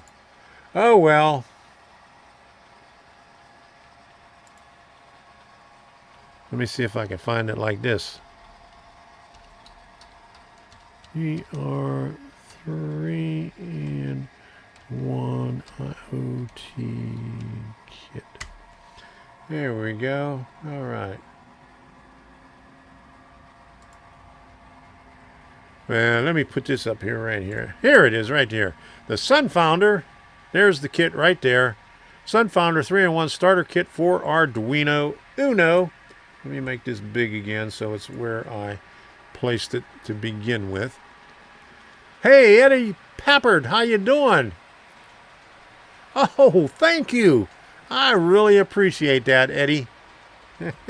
Oh well. Let me see if I can find it like this. ER3 and 1 IoT kit. There we go. All right. Well, let me put this up here, right here. Here it is, right here. The Sunfounder. There's the kit right there. Sunfounder 3-in-1 starter kit for Arduino Uno. Let me make this big again so it's where I placed it to begin with. Hey, Eddie Pappard, how you doing? Oh, thank you. I really appreciate that, Eddie.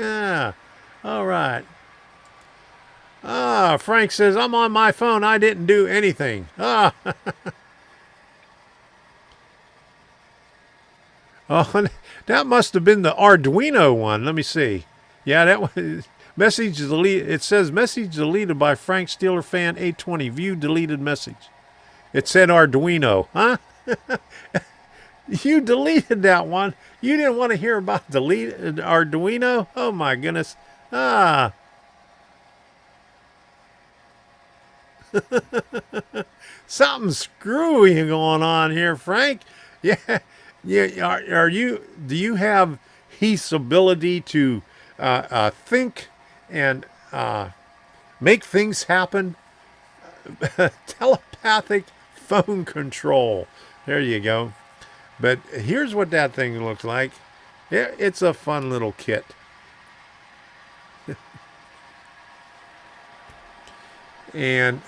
All right. Frank says, I'm on my phone. I didn't do anything. Oh, that must have been the Arduino one. Let me see. Yeah, that one. Message deleted. It says message deleted by Frank Steeler Fan 820. View deleted message. It said Arduino. Huh? You deleted that one. You didn't want to hear about deleted Arduino? Oh my goodness. Something screwy going on here, Frank. Yeah. Are you? Do you have Heath's ability to think and make things happen? Telepathic phone control. There you go. But here's what that thing looks like. Yeah, it's a fun little kit. And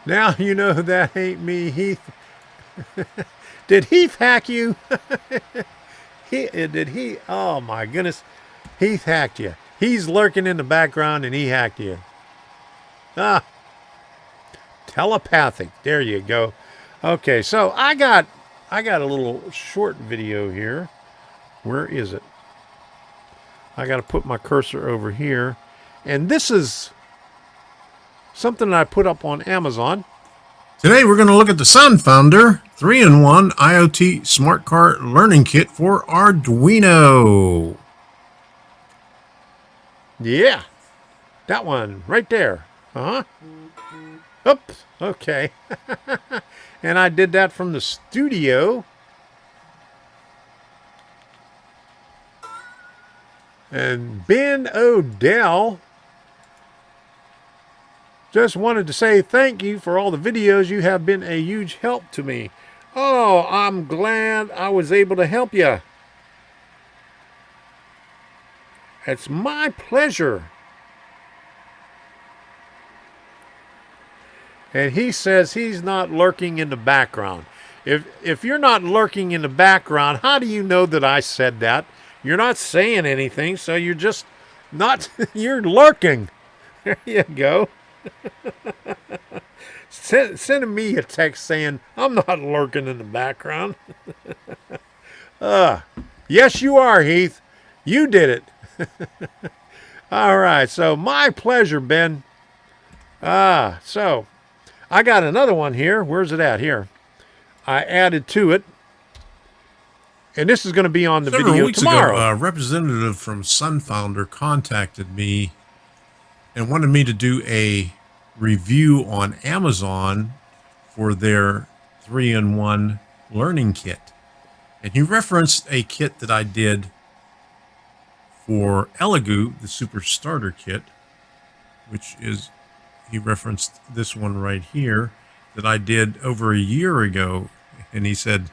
now you know that ain't me, Heath. Did Heath hack you? Did he? Oh my goodness. Heath hacked you. He's lurking in the background and he hacked you. Telepathic. There you go. Okay, so I got a little short video here. Where is it? I got to put my cursor over here. And this is something that I put up on Amazon. Today we're going to look at the Sunfounder 3-in-1 IoT Smart Car Learning Kit for Arduino. Yeah, that one right there. Oops, okay. And I did that from the studio. And Ben Odell just wanted to say thank you for all the videos. You have been a huge help to me. Oh, I'm glad I was able to help you. It's my pleasure. And he says he's not lurking in the background. If you're not lurking in the background, how do you know that I said that? You're not saying anything, so you're just not, you're lurking. There you go. Sending me a text saying, I'm not lurking in the background. Yes, you are, Heath. You did it. All right, so my pleasure, Ben. So I got another one here. Where's it at? Here. I added to it. And this is going to be on the Several video weeks tomorrow. ago, a representative from Sunfounder contacted me and wanted me to do a review on Amazon for their 3-in-1 learning kit. And he referenced a kit that I did for Elegoo, the Super Starter Kit, which is, he referenced this one right here that I did over a year ago. And he said,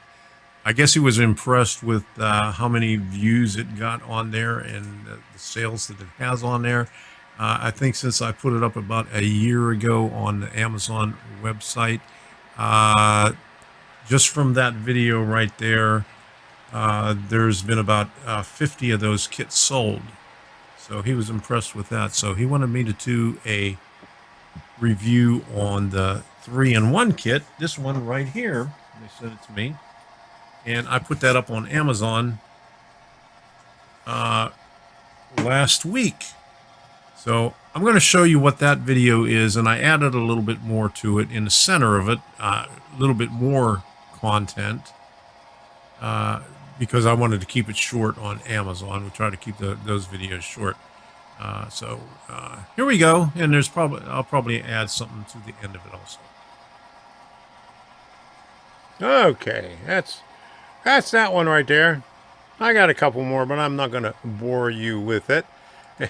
I guess he was impressed with how many views it got on there and the sales that it has on there. I think since I put it up about a year ago on the Amazon website, just from that video right there, there's been about 50 of those kits sold. So he was impressed with that. So he wanted me to do a review on the 3-in-1 kit, this one right here. They sent it to me. And I put that up on Amazon last week. So I'm going to show you what that video is, and I added a little bit more to it in the center of it, a little bit more content, because I wanted to keep it short on Amazon. We try to keep those videos short. So here we go, and I'll probably add something to the end of it also. Okay, that's that one right there. I got a couple more, but I'm not going to bore you with it.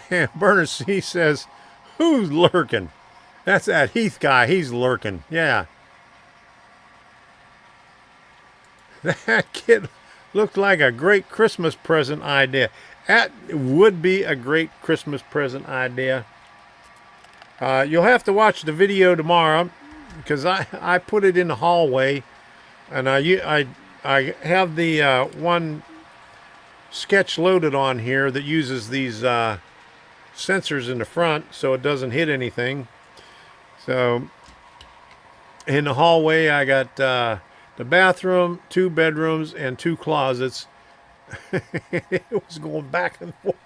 And Bernard C says, who's lurking? That's that Heath guy. He's lurking. Yeah. That kid looked like a great Christmas present idea. That would be a great Christmas present idea. You'll have to watch the video tomorrow because I put it in the hallway, and I have the one sketch loaded on here that uses these sensors in the front so it doesn't hit anything. So in the hallway I got the bathroom, 2 bedrooms, and 2 closets. It was going back and forth,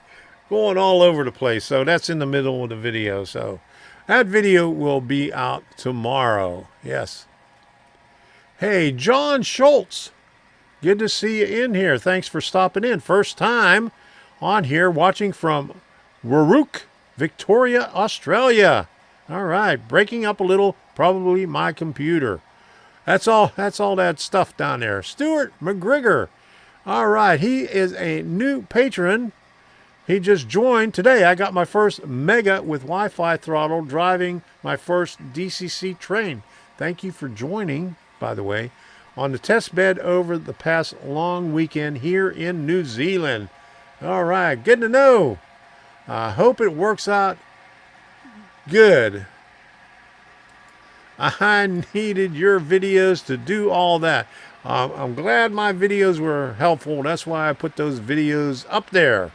going all over the place. So that's in the middle of the video. So that video will be out tomorrow. Yes. Hey, John Schultz. Good to see you in here. Thanks for stopping in. First time on here watching from Wurrook, Victoria, Australia. All right. Breaking up a little. Probably my computer. That's all that stuff down there. Stuart McGregor. All right. He is a new patron. He just joined today. I got my first Mega with Wi-Fi throttle driving my first DCC train. Thank you for joining, by the way, on the test bed over the past long weekend here in New Zealand. All right. Good to know. I hope it works out good. I needed your videos to do all that. I'm glad my videos were helpful. That's why I put those videos up there.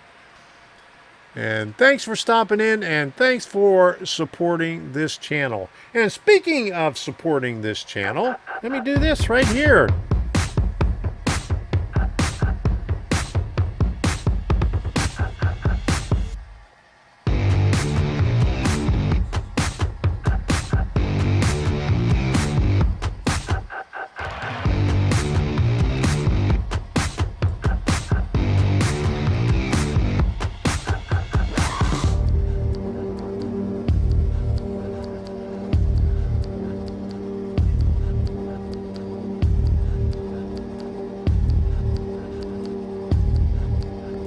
And thanks for stopping in, and thanks for supporting this channel. And speaking of supporting this channel, let me do this right here.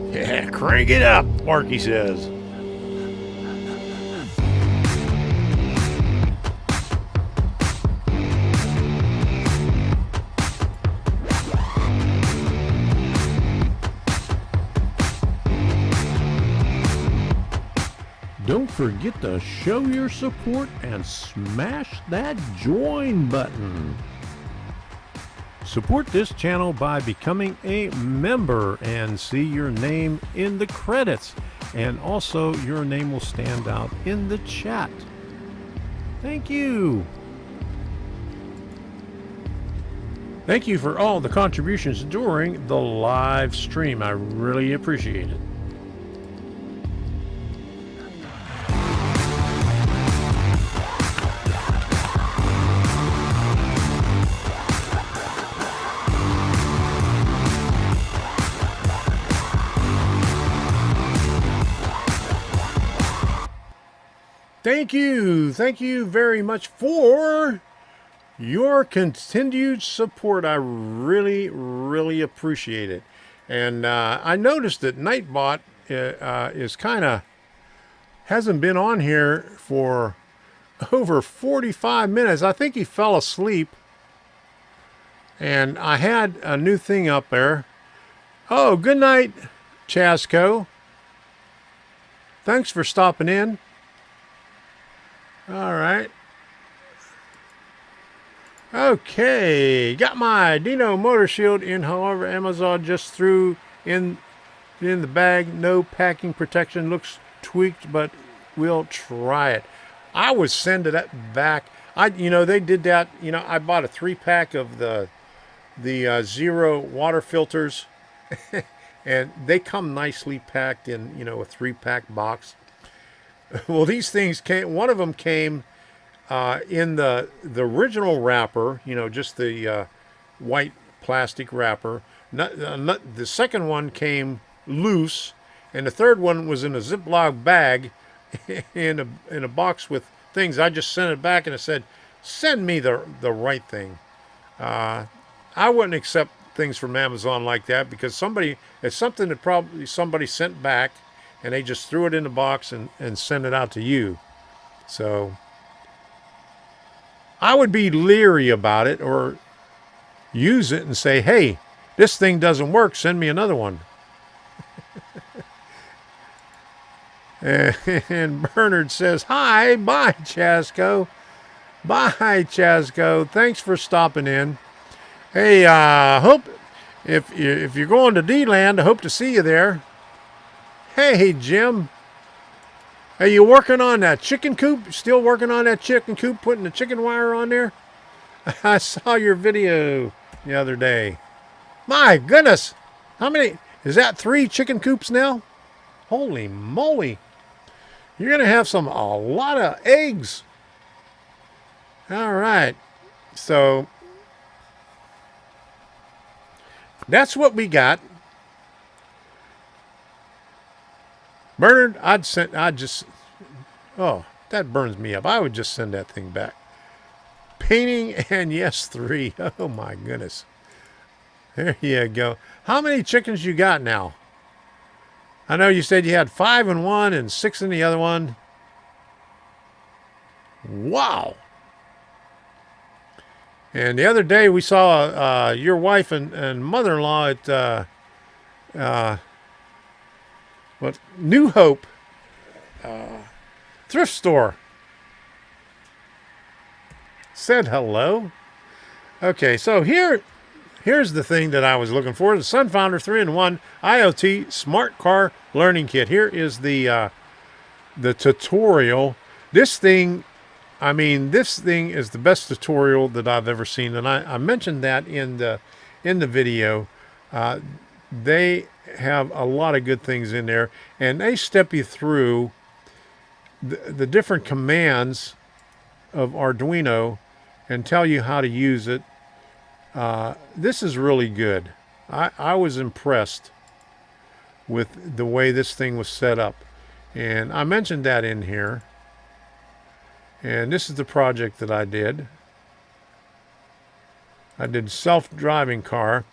Yeah, crank it up, Marky says. Don't forget to show your support and smash that join button. Support this channel by becoming a member and see your name in the credits. And also your name will stand out in the chat. Thank you. Thank you for all the contributions during the live stream. I really appreciate it. Thank you. Thank you very much for your continued support. I really, really appreciate it. And I noticed that Nightbot is kind of hasn't been on here for over 45 minutes. I think he fell asleep. And I had a new thing up there. Oh, good night, Chasco. Thanks for stopping in. All right. Okay. Got my Dino motor shield in. However, Amazon just threw in the bag. No packing protection. Looks tweaked, but we'll try it. I would send it back. They did that. I bought a 3-pack of the Zero water filters, and they come nicely packed in a 3-pack box. Well, these things came. One of them came in the original wrapper, just the white plastic wrapper. The second one came loose, and the third one was in a Ziploc bag in a box with things. I just sent it back and I said, "Send me the right thing." I wouldn't accept things from Amazon like that because it's something that probably somebody sent back. And they just threw it in the box and sent it out to you. So I would be leery about it or use it and say, hey, this thing doesn't work, send me another one. And Bernard says, hi, bye, Chasco. Bye, Chasco. Thanks for stopping in. Hey, hope if you're going to D-Land, I hope to see you there. Hey, Jim. Are you working on that chicken coop? Still working on that chicken coop, putting the chicken wire on there? I saw your video the other day. My goodness. How many? Is that 3 chicken coops now? Holy moly. You're going to have a lot of eggs. All right. So that's what we got. Bernard, oh, that burns me up. I would just send that thing back. Painting and yes, 3. Oh my goodness. There you go. How many chickens you got now? I know you said you had 5 in one and 6 in the other one. Wow. And the other day we saw your wife and mother-in-law at New Hope thrift store. Said hello. Okay, so here's the thing that I was looking for: the SunFounder 3-in-1 IoT Smart Car Learning Kit. Here is the tutorial. This thing is the best tutorial that I've ever seen, and I mentioned that in the video. They have a lot of good things in there, and they step you through the different commands of Arduino and tell you how to use it. This is really good. I was impressed with the way this thing was set up, and I mentioned that in here. And this is the project that I did. I did self-driving car.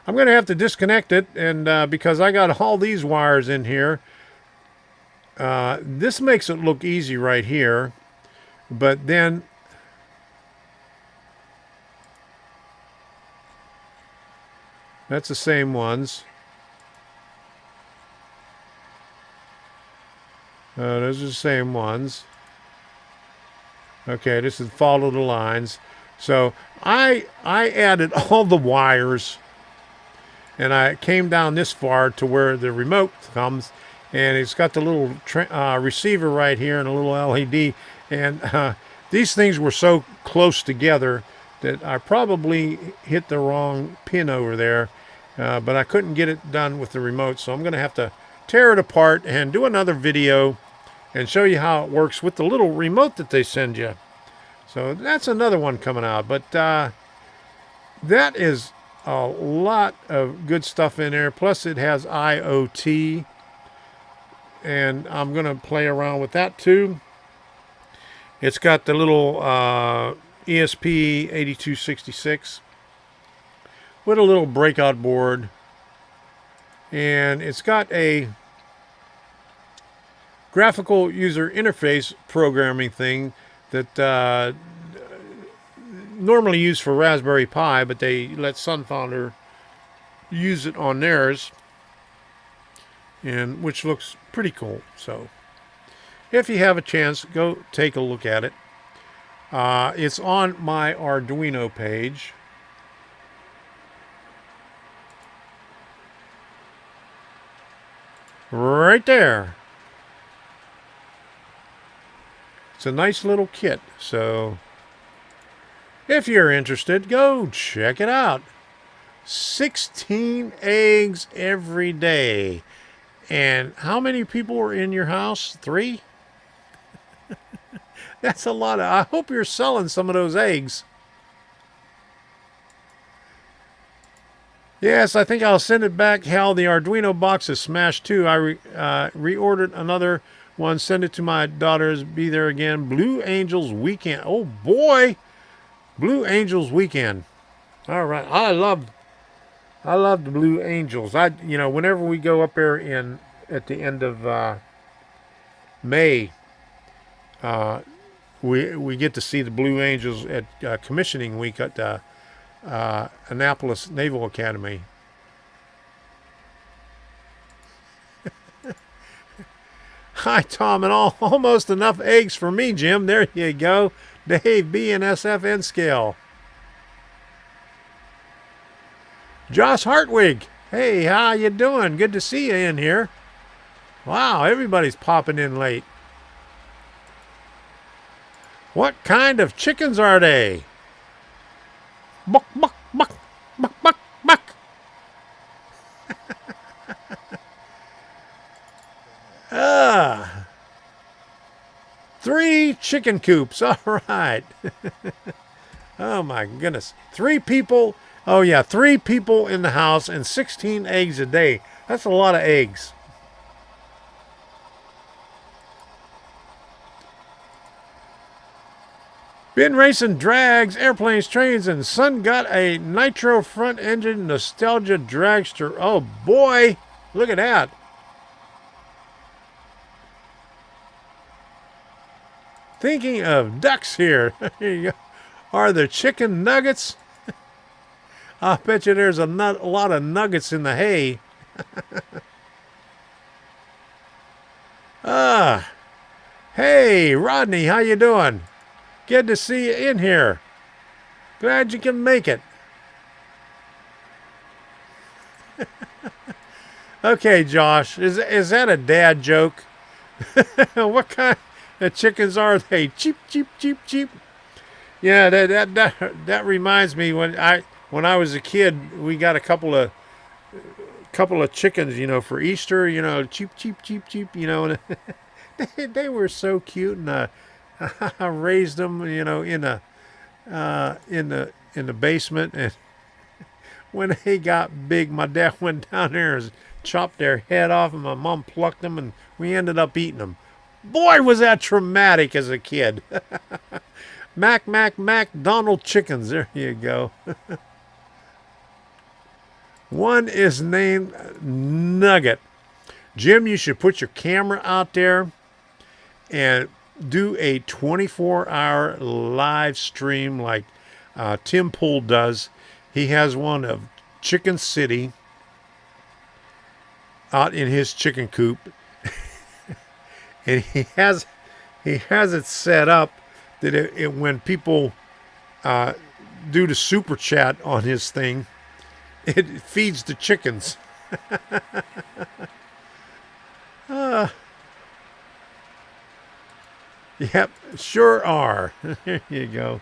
I'm going to have to disconnect it, and because I got all these wires in here, this makes it look easy right here, but then that's the same ones. Those are the same ones. Okay, this is follow the lines. So I added all the wires, and I came down this far to where the remote comes, and it's got the little receiver right here and a little LED. And these things were so close together that I probably hit the wrong pin over there, but I couldn't get it done with the remote. So I'm going to have to tear it apart and do another video and show you how it works with the little remote that they send you. So that's another one coming out. But that is a lot of good stuff in there. Plus it has IoT. And I'm going to play around with that too. It's got the little ESP8266 with a little breakout board. And it's got a graphical user interface programming thing that normally used for Raspberry Pi, but they let SunFounder use it on theirs, and which looks pretty cool. So if you have a chance, go take a look at it. It's on my Arduino page. Right there. It's a nice little kit, so if you're interested, go check it out. 16 eggs every day. And how many people are in your house? 3? That's a lot. I hope you're selling some of those eggs. Yes, I think I'll send it back. Hal, the Arduino box is smashed too. I reordered another one, send it to my daughters. Be there again. Blue Angels Weekend. Oh boy, Blue Angels Weekend. All right, I love the Blue Angels. Whenever we go up there at the end of May, we get to see the Blue Angels at commissioning week at Annapolis Naval Academy. Hi, Tom, and almost enough eggs for me, Jim. There you go. Dave B and SFN scale. Josh Hartwig. Hey, how you doing? Good to see you in here. Wow, everybody's popping in late. What kind of chickens are they? Buck, buck, buck, buck, buck, buck. 3 chicken coops. All right. Oh my goodness. 3 people. Oh yeah, 3 people in the house and 16 eggs a day. That's a lot of eggs. Been racing drags, airplanes, trains, and son got a nitro front engine nostalgia dragster. Oh boy, look at that. Thinking of ducks here. Here you go. Are there chicken nuggets? I bet you there's a lot of nuggets in the hay. Hey, Rodney, how you doing? Good to see you in here. Glad you can make it. Okay, Josh, is that a dad joke? What kind of chickens are they? Cheap, cheap, cheap, cheap. Yeah, that reminds me when I was a kid, we got a couple of chickens, you know, for Easter, you know, cheap, cheap, cheap, cheap, you know, and they were so cute, and I raised them, you know, in the basement, and when they got big, my dad went down there and chopped their head off, and my mom plucked them, and we ended up eating them. Boy, was that traumatic as a kid. Mac, Donald chickens. There you go. One is named Nugget. Jim, you should put your camera out there and do a 24-hour live stream like Tim Pool does. He has one of Chicken City out in his chicken coop. And he has it set up that when people do the super chat on his thing, it feeds the chickens. Yep, sure are. There you go.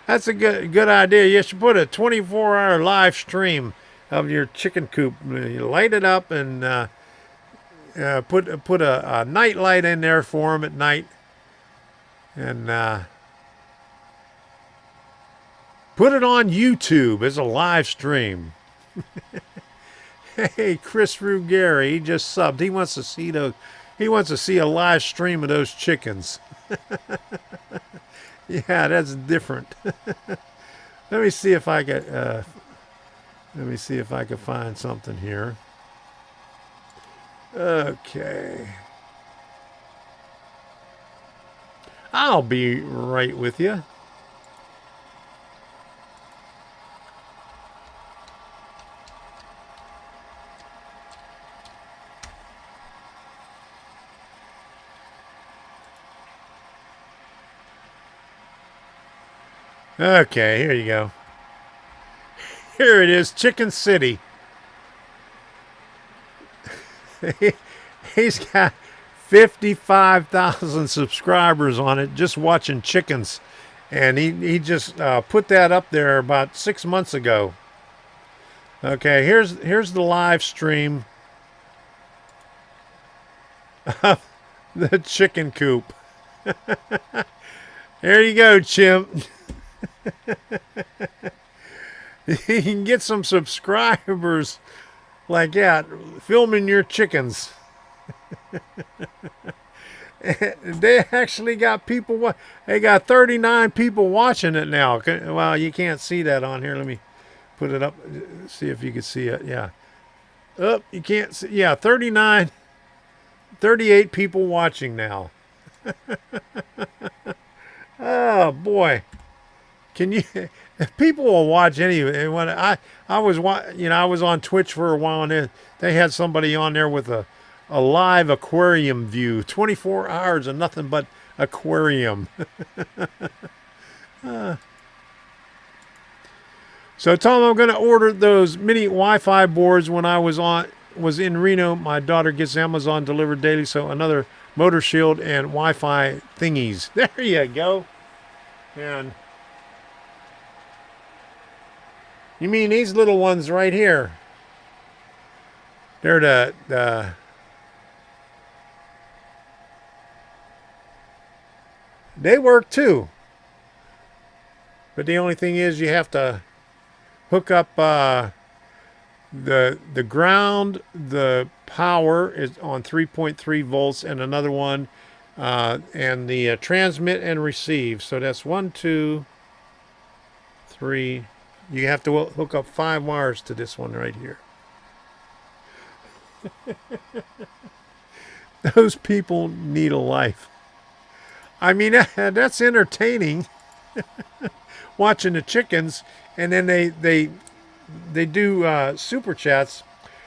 That's a good idea. You should put a 24-hour live stream of your chicken coop. You light it up and put a night light in there for them at night, and put it on YouTube as a live stream. Hey, Chris Ruggieri, he just subbed. He wants to see those. He wants to see a live stream of those chickens. Yeah, that's different. Let me see if I can. Let me see if I can find something here. Okay. I'll be right with you. Okay, here you go. Here it is, Chicken City. He's got 55,000 subscribers on it just watching chickens. And he just put that up there about 6 months ago. Okay, here's the live stream of the chicken coop. There you go, chimp. You can get some subscribers like that, filming your chickens. They actually got people. They got 39 people watching it now. Well, you can't see that on here. Let me put it up. See if you can see it. Yeah. Oh, you can't see. Yeah, 38 people watching now. Oh boy, can you? If people will watch anyway. When I was I was on Twitch for a while, and they had somebody on there with a live aquarium view, 24 hours of nothing but aquarium. So Tom, I'm going to order those mini Wi-Fi boards. When I was in Reno, my daughter gets Amazon delivered daily, so another motor shield and Wi-Fi thingies. There you go. And you mean these little ones right here? They're the they work too. But the only thing is you have to hook up the ground. The power is on 3.3 volts, and another one, and the transmit and receive. So that's 1, 2, 3. You have to hook up 5 wires to this one right here. Those people need a life. I mean, that's entertaining. Watching the chickens, and then they do super chats.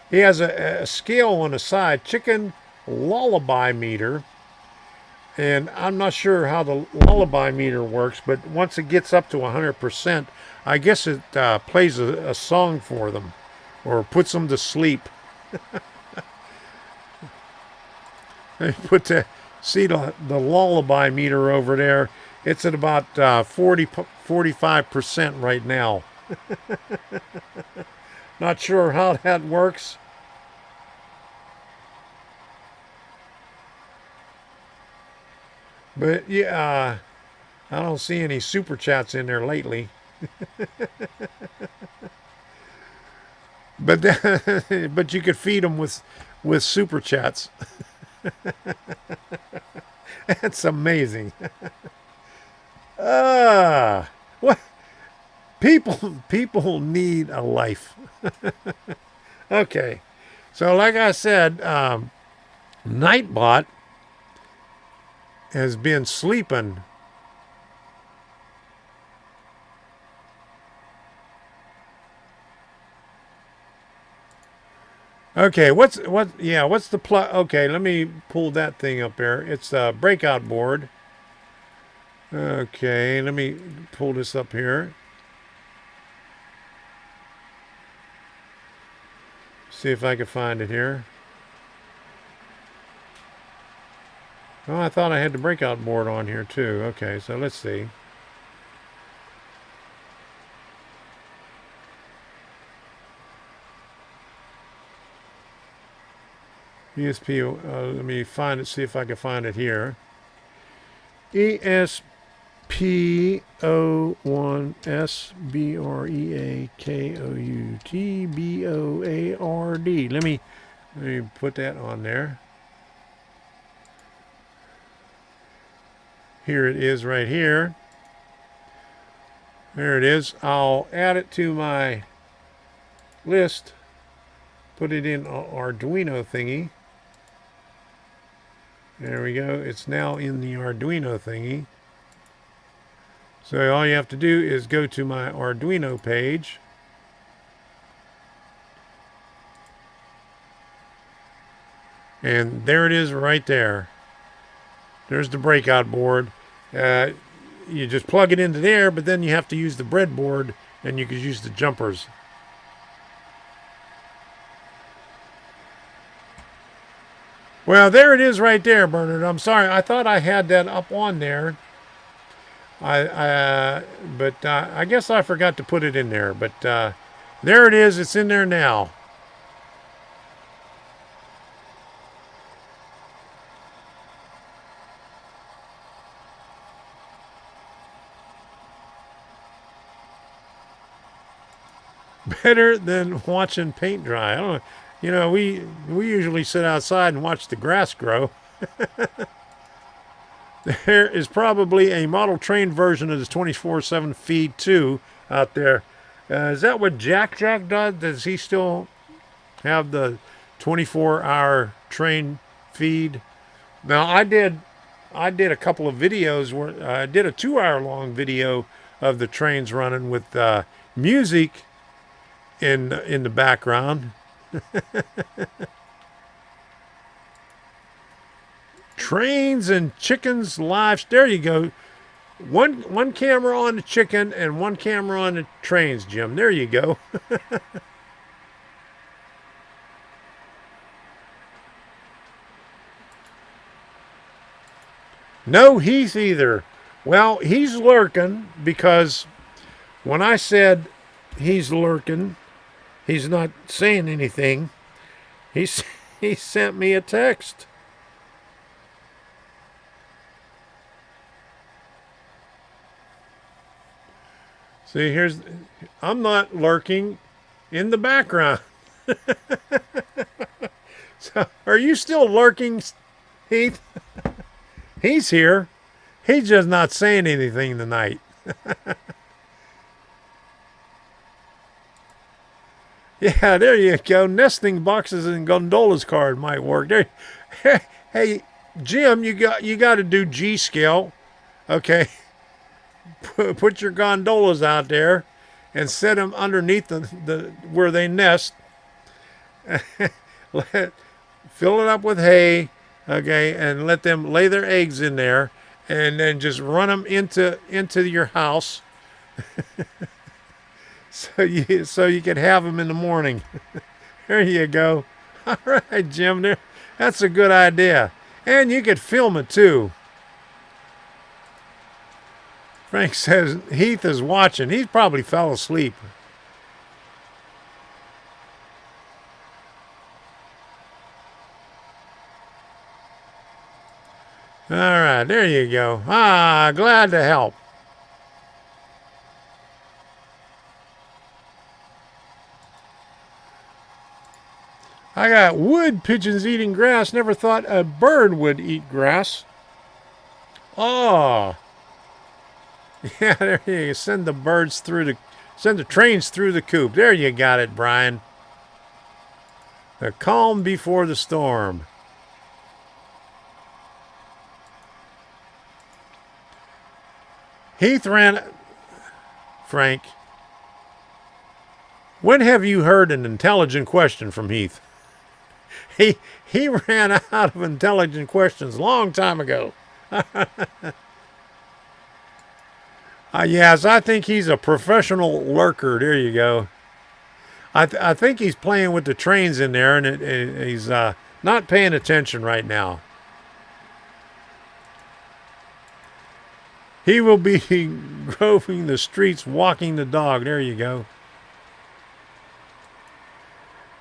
He has a scale on the side, chicken lullaby meter, and I'm not sure how the lullaby meter works, but once it gets up to 100%, I guess it plays a song for them or puts them to sleep. They put see the lullaby meter over there. It's at about 45% right now. Not sure how that works. But yeah, I don't see any super chats in there lately. But you could feed them with super chats. That's amazing. What people need a life. Okay, so like I said, Nightbot has been sleeping. Okay, what's the plug? Okay, let me pull that thing up there. It's a breakout board. Okay, let me pull this up here. See if I can find it here. Oh, I thought I had the breakout board on here too. Okay, so let's see. ESP, let me find it, see if I can find it here. ESP01SBREAKOUTBOARD. Let me put that on there. Here it is right here. There it is. I'll add it to my list. Put it in Arduino thingy. There we go. It's now in the Arduino thingy. So all you have to do is go to my Arduino page. And there it is right there. There's the breakout board. You just plug it into there, but then you have to use the breadboard, and you could use the jumpers. Well, there it is right there, Bernard. I'm sorry. I thought I had that up on there. But I guess I forgot to put it in there. But there it is. It's in there now. Better than watching paint dry. I don't know. You know, we usually sit outside and watch the grass grow. There is probably a model train version of this 24/7 feed too out there. Is that what Jack does? Does he still have the 24-hour train feed? Now I did I did a couple of videos where I did a 2-hour-long video of the trains running with music in the background. Trains and chickens live. There you go. One camera on the chicken and one camera on the trains, Jim. There you go. No Heath either. Well, he's lurking because when I said he's lurking, he's not saying anything. He sent me a text. See, I'm not lurking in the background. So, are you still lurking, Heath? He's here. He's just not saying anything tonight. Yeah, there you go. Nesting boxes and gondolas card might work. There. Hey, Jim, you got to do G scale. Okay. Put your gondolas out there and set them underneath the where they nest. Fill it up with hay, okay, and let them lay their eggs in there, and then just run them into your house, so you can have them in the morning. There you go. All right, Jim. That's a good idea, and you could film it too. Frank says Heath is watching. He probably fell asleep. All right, there you go. Glad to help. I got wood pigeons eating grass. Never thought a bird would eat grass. Oh. Yeah, there you go. Send the trains through the coop. There you got it, Brian. The calm before the storm. Heath ran. Frank, when have you heard an intelligent question from Heath? He ran out of intelligent questions a long time ago. Yes, I think he's a professional lurker. There you go. I think he's playing with the trains in there, and he's not paying attention right now. He will be roving the streets, walking the dog. There you go.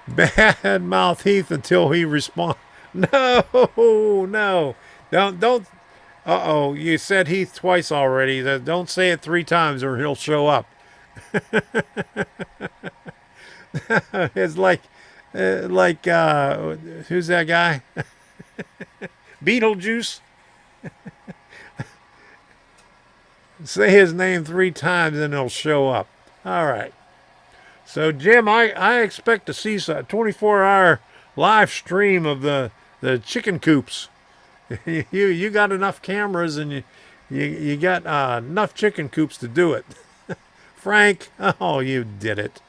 Bad mouth Heath until he responds. No. Don't. Uh-oh, you said Heath twice already. Don't say it 3 times or he'll show up. It's like who's that guy? Beetlejuice? Say his name 3 times and he'll show up. All right. So, Jim, I expect to see a 24-hour live stream of the chicken coops. You got enough cameras and you got enough chicken coops to do it. Frank, oh, you did it.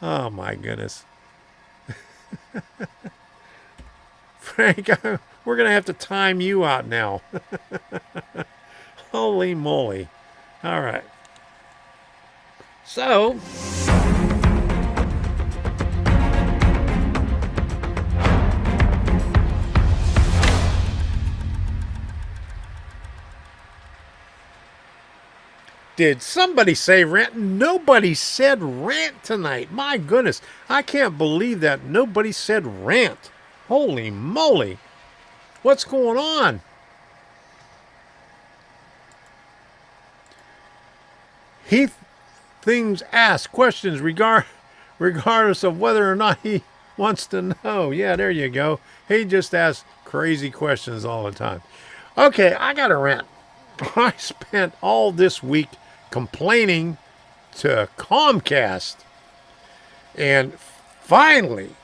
Oh, my goodness. Frank, we're going to have to time you out now. Holy moly. All right. So... did somebody say rant? Nobody said rant tonight. My goodness. I can't believe that nobody said rant. Holy moly. What's going on? Heath things ask questions regardless of whether or not he wants to know. Yeah, there you go. He just asks crazy questions all the time. Okay, I got a rant. I spent all this week complaining to Comcast, and finally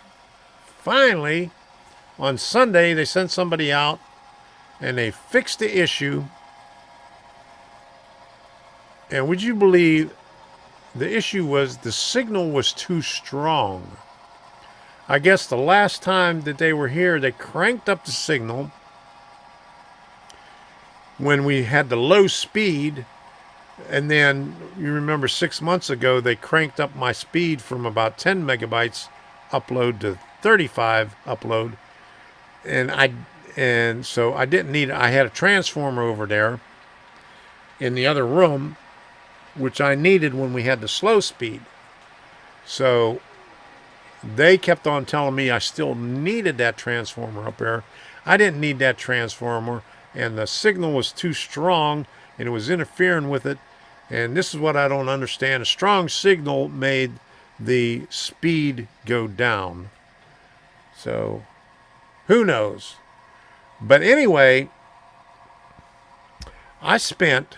on Sunday they sent somebody out and they fixed the issue. And would you believe the issue was the signal was too strong? I guess the last time that they were here, they cranked up the signal when we had the low speed. And then you remember 6 months ago, they cranked up my speed from about 10 megabytes upload to 35 upload. And so I didn't need, I had a transformer over there in the other room, which I needed when we had the slow speed. So they kept on telling me I still needed that transformer up there. I didn't need that transformer, and the signal was too strong, and it was interfering with it. And this is what I don't understand. A strong signal made the speed go down. So who knows? But anyway, I spent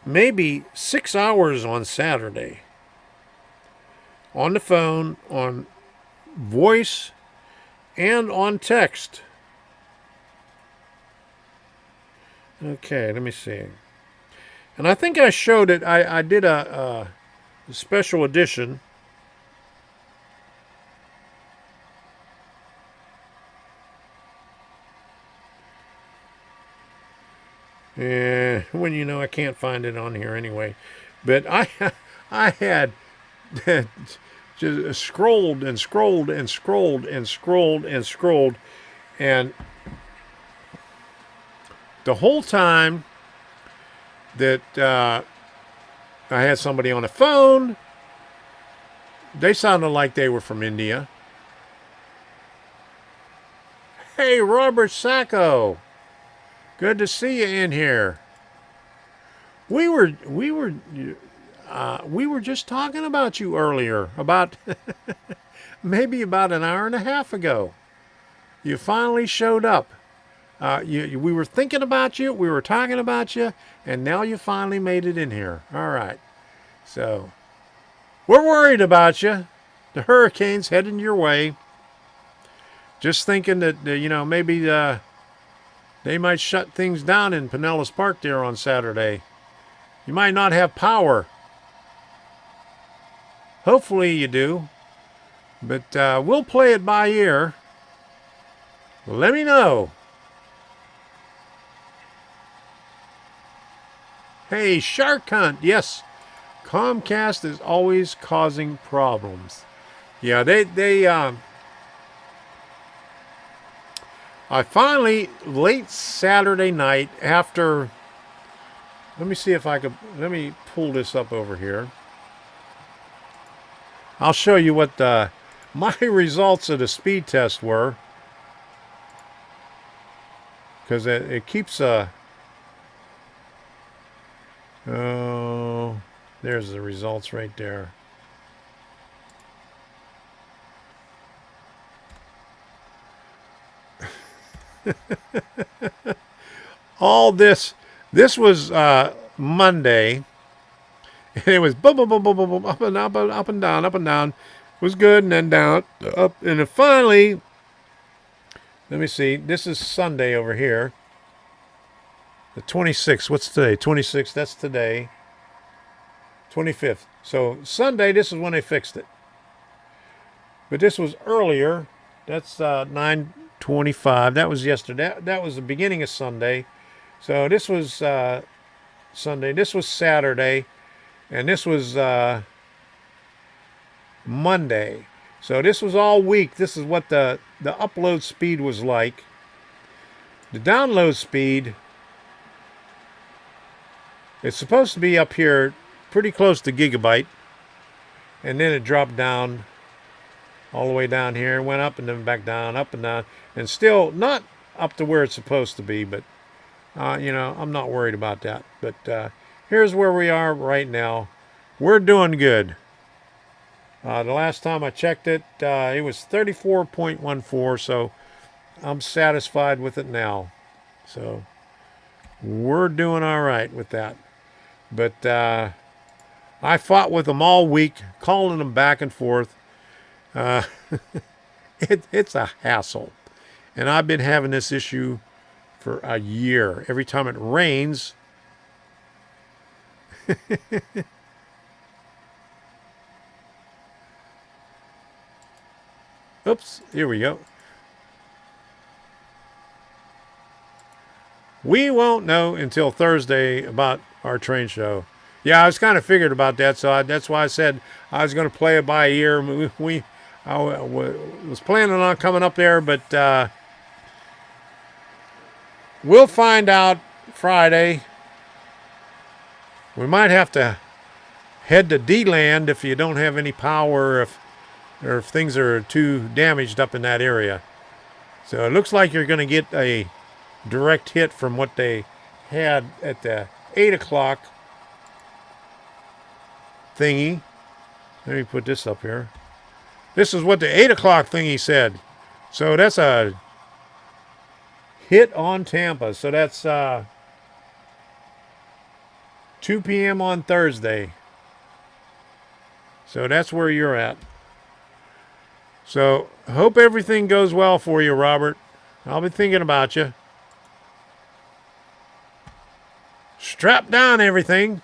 maybe 6 hours on Saturday on the phone, on voice, and on text. Okay, let me see. And I think I showed it. I did a special edition. When you know I can't find it on here anyway. But I had just scrolled and scrolled and scrolled and scrolled and scrolled, and the whole time that I had somebody on the phone, they sounded like they were from India. Hey, Robert Sacco, good to see you in here. We were just talking about you earlier, about maybe about an hour and a half ago. You finally showed up. We were thinking about you, we were talking about you, and now you finally made it in here. All right. So, we're worried about you. The hurricane's heading your way. Just thinking that, maybe they might shut things down in Pinellas Park there on Saturday. You might not have power. Hopefully you do. But we'll play it by ear. Let me know. Hey, Shark Hunt. Yes, Comcast is always causing problems. Yeah, I finally, late Saturday night after, let me pull this up over here. I'll show you what my results of the speed test were. Because it keeps oh, there's the results right there. All this was Monday, and it was boom, boom, boom, boom, boom, boom, up and up, up and down, up and down. It was good, and then down, up, and then finally, let me see. This is Sunday over here. The 26th. What's today? 26th. That's today. 25th. So Sunday, this is when they fixed it. But this was earlier. That's 9:25. That was yesterday. That was the beginning of Sunday. So this was Sunday. This was Saturday. And this was Monday. So this was all week. This is what the upload speed was like. The download speed, it's supposed to be up here pretty close to gigabyte. And then it dropped down all the way down here, went up and then back down, up and down. And still not up to where it's supposed to be, but, I'm not worried about that. But here's where we are right now. We're doing good. The last time I checked it, it was 34.14, so I'm satisfied with it now. So we're doing all right with that. But I fought with them all week, calling them back and forth. It's a hassle. And I've been having this issue for a year. Every time it rains, oops, here we go. We won't know until Thursday about our train show. Yeah, I was kind of figured about that, so that's why I said I was going to play it by ear. I was planning on coming up there, but we'll find out Friday. We might have to head to D-Land if you don't have any power, or if things are too damaged up in that area. So it looks like you're going to get a direct hit from what they had at the 8 o'clock thingy. Let me put this up here. This is what the 8 o'clock thingy said. So that's a hit on Tampa. So that's 2 p.m. on Thursday. So that's where you're at. So hope everything goes well for you, Robert. I'll be thinking about you. Strap down everything.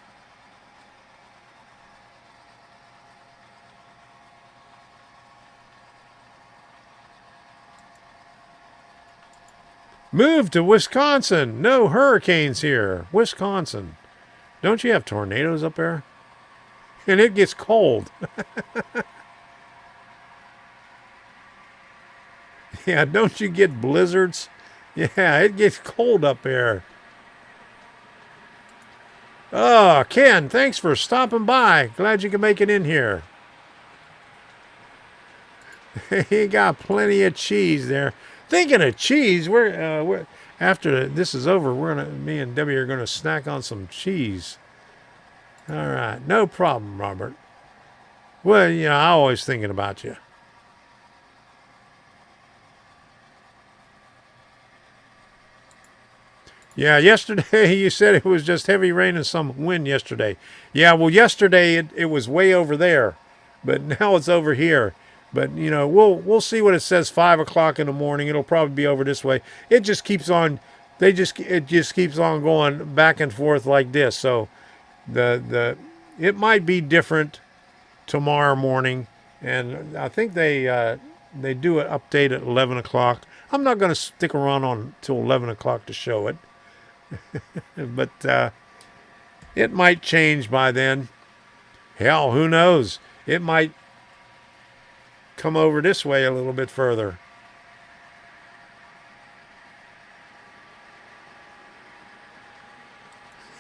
Move to Wisconsin. No hurricanes here. Wisconsin. Don't you have tornadoes up there? And it gets cold. Yeah, don't you get blizzards? Yeah, it gets cold up there. Oh, Ken, thanks for stopping by. Glad you could make it in here. You got plenty of cheese there. Thinking of cheese, we're after this is over, me and Debbie are gonna snack on some cheese. All right, no problem, Robert. Well, you know, I'm always thinking about you. Yeah, yesterday you said it was just heavy rain and some wind yesterday. Yeah, well, yesterday it was way over there, but now it's over here. But you know, we'll see what it says. 5 o'clock in the morning. It'll probably be over this way. It just keeps on. It just keeps on going back and forth like this. So it might be different tomorrow morning, and I think they do an update at 11 o'clock. I'm not going to stick around until 11 o'clock to show it, but it might change by then. Hell, who knows? It might come over this way a little bit further.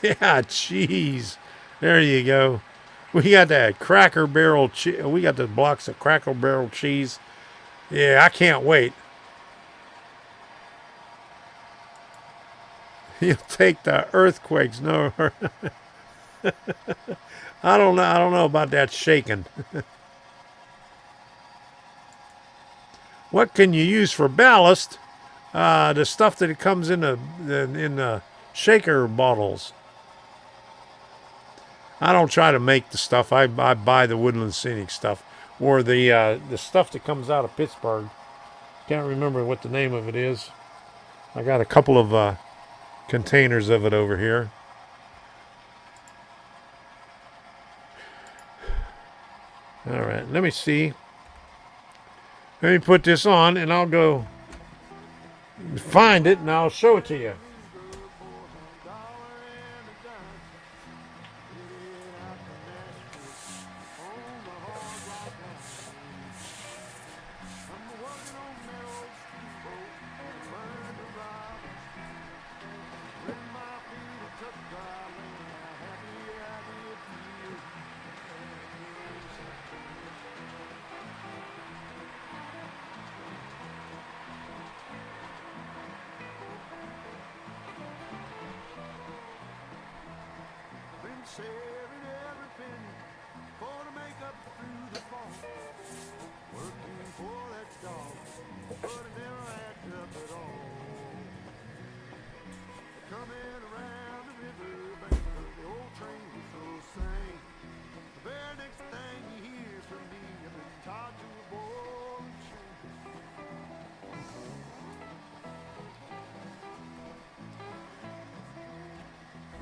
Yeah, cheese. There you go. We got that Cracker Barrel cheese. We got the blocks of Cracker Barrel cheese. Yeah, I can't wait. You'll take the earthquakes. No, I don't know about that shaking. What can you use for ballast? The stuff that comes in the shaker bottles. I don't try to make the stuff. I buy the Woodland Scenic stuff, or the stuff that comes out of Pittsburgh. Can't remember what the name of it is. I got a couple of containers of it over here. All right, let me see. Let me put this on, and I'll go find it, and I'll show it to you.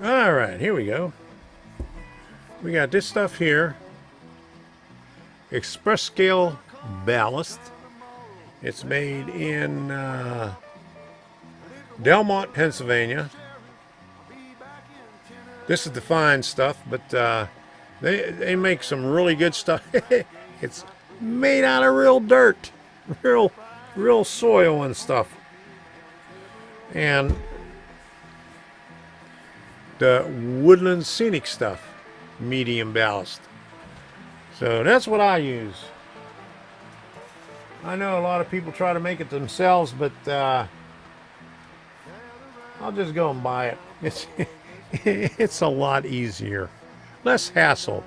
All right, here we go. We got this stuff here. Express scale ballast. It's made in Delmont, Pennsylvania. This is the fine stuff, but they make some really good stuff. It's made out of real dirt, real soil and stuff. And the Woodland Scenic stuff, medium ballast. So that's what I use. I know a lot of people try to make it themselves, but I'll just go and buy it. It's a lot easier, less hassle.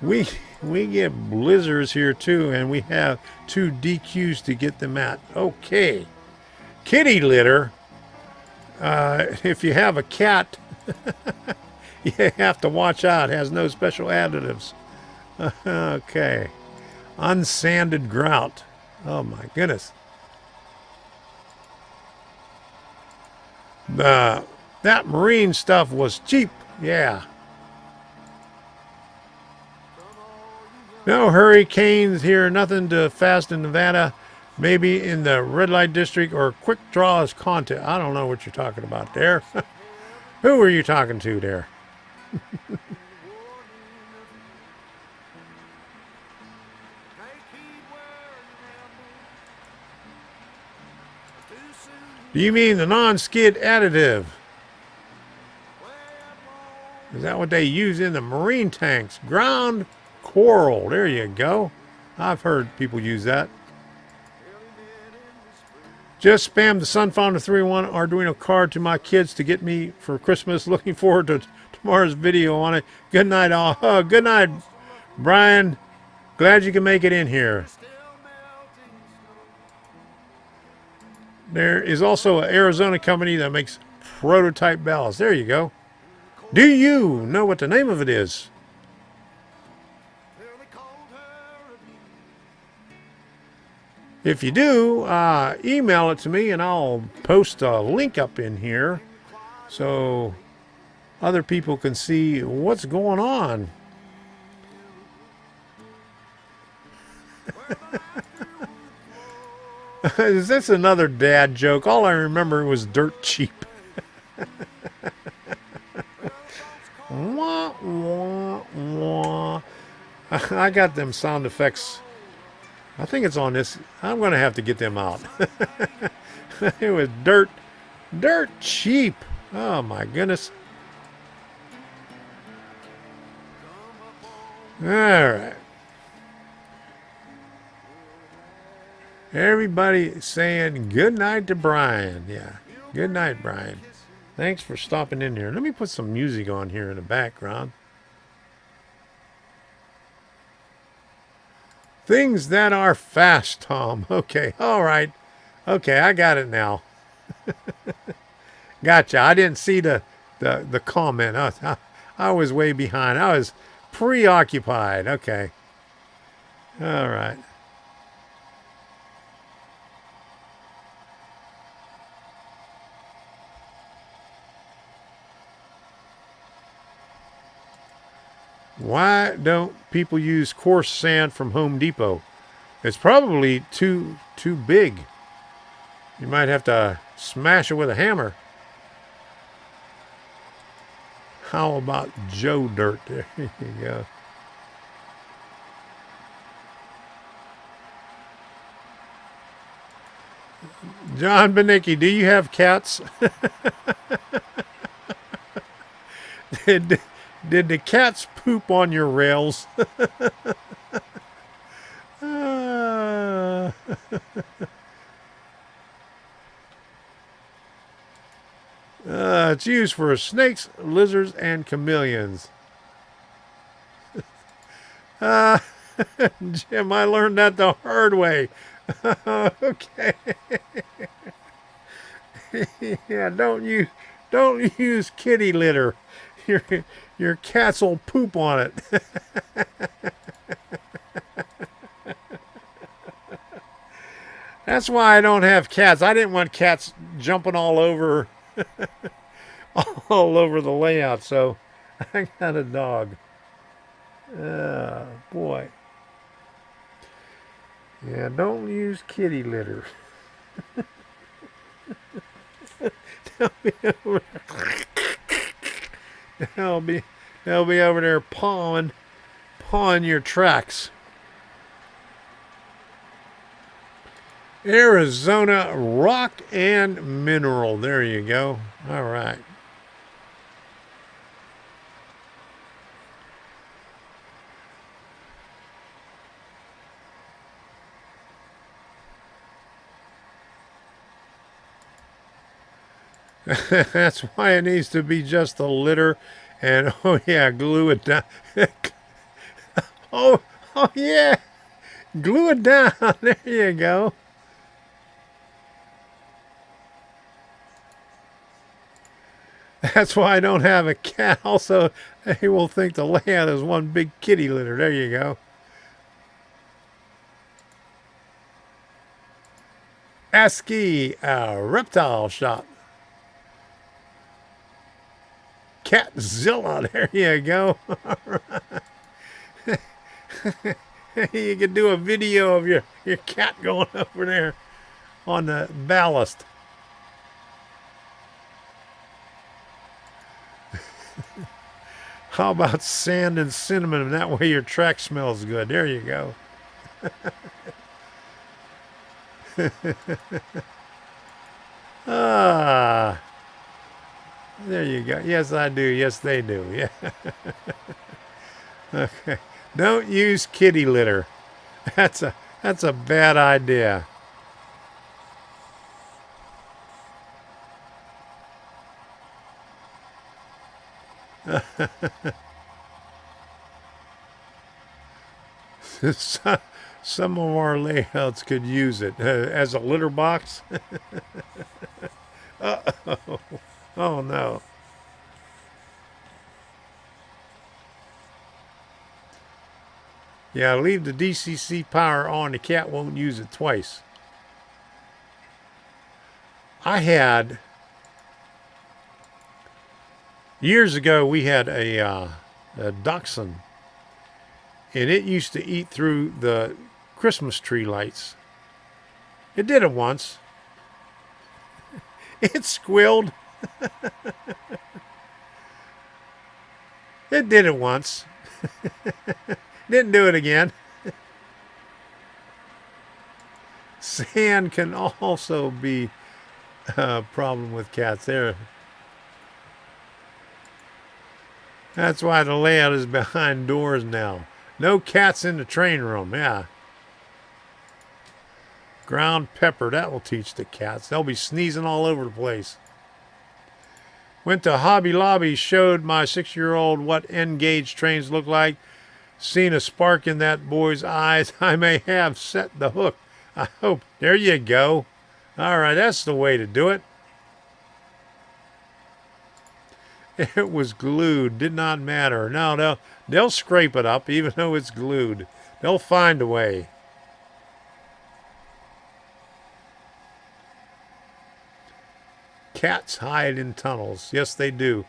We get blizzards here too, and we have 2 DQs to get them at. Okay, kitty litter. If you have a cat, you have to watch out. It has no special additives. Okay, unsanded grout. Oh my goodness. That marine stuff was cheap. Yeah. No hurricanes here, nothing to fast in Nevada. Maybe in the red light district or quick draws content. I don't know what you're talking about there. Who are you talking to there? Do you mean the non-skid additive? Is that what they use in the marine tanks? Ground coral. There you go. I've heard people use that. Just spammed the Sunfounder 3-in-1 Arduino card to my kids to get me for Christmas. Looking forward to tomorrow's video on it. Good night, all. Good night, Brian. Glad you can make it in here. There is also an Arizona company that makes prototype ballast. There you go. Do you know what the name of it is? If you do, email it to me and I'll post a link up in here so other people can see what's going on. Is this another dad joke? All I remember was dirt cheap. Wah, wah, wah. I got them sound effects. I think it's on this. I'm going to have to get them out. It was dirt cheap. Oh my goodness. All right. Everybody saying good night to Brian. Yeah. Good night, Brian. Thanks for stopping in here. Let me put some music on here in the background. Things that are fast, Tom. Okay. All right. Okay. I got it now. Gotcha. I didn't see the comment. I was way behind. I was preoccupied. Okay. All right. Why don't people use coarse sand from Home Depot? It's probably too big. You might have to smash it with a hammer. How about Joe Dirt? There you go. John Benicki, do you have cats? Did the cats poop on your rails? It's used for snakes, lizards, and chameleons. Jim, I learned that the hard way. Okay. Yeah, don't use kitty litter. your cats will poop on it. That's why I don't have cats. I didn't want cats jumping all over all over the layout, so I got a dog. Boy. Yeah, don't use kitty litter. They'll be over there pawing your tracks. Arizona Rock and Mineral. There you go. All right. That's why it needs to be just a litter. And, oh, yeah, glue it down. oh, yeah. Glue it down. There you go. That's why I don't have a cat. Also, they will think the layout is one big kitty litter. There you go. ASCII reptile shop. Catzilla. There you go. You can do a video of your cat going over there on the ballast. How about sand and cinnamon? That way your track smells good. There you go. There you go. Yes, I do. Yes, they do. Yeah. Okay. Don't use kitty litter. That's a bad idea. Some of our layouts could use it as a litter box. Uh-oh. Oh, no. Yeah, leave the DCC power on. The cat won't use it twice. I had... Years ago, we had a dachshund, and it used to eat through the Christmas tree lights. It did it once. It squealed. It did it once. Didn't do it again. Sand can also be a problem with cats there. That's why the layout is behind doors now. No cats in the train room, yeah. Ground pepper, that will teach the cats. They'll be sneezing all over the place. Went to Hobby Lobby, showed my 6-year-old what N-gauge trains look like. Seen a spark in that boy's eyes. I may have set the hook. I hope. There you go. All right, that's the way to do it. It was glued. Did not matter. No, they'll scrape it up even though it's glued. They'll find a way. Cats hide in tunnels. Yes, they do.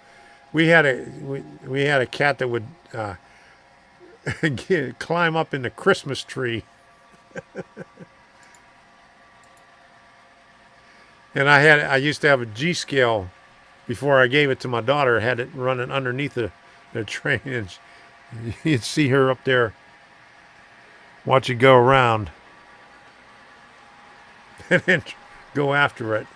We had a cat that would climb up in the Christmas tree. And I used to have a G scale before I gave it to my daughter. I had it running underneath the train, and you'd see her up there watch it go around and then go after it.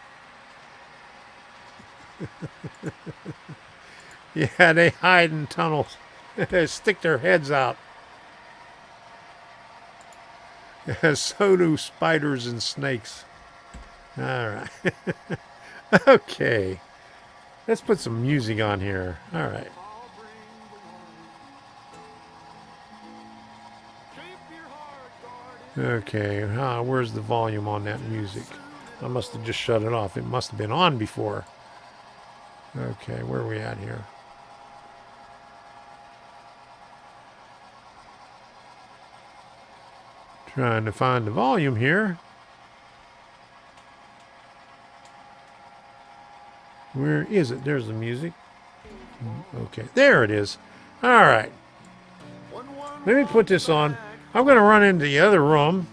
Yeah, they hide in tunnels. They stick their heads out. So do spiders and snakes. All right. Okay. Let's put some music on here. All right. Okay. Where's the volume on that music? I must have just shut it off. It must have been on before. Okay, where are we at here? Trying to find the volume here. Where is it? There's the music. Okay, there it is. All right. Let me put this on. I'm going to run into the other room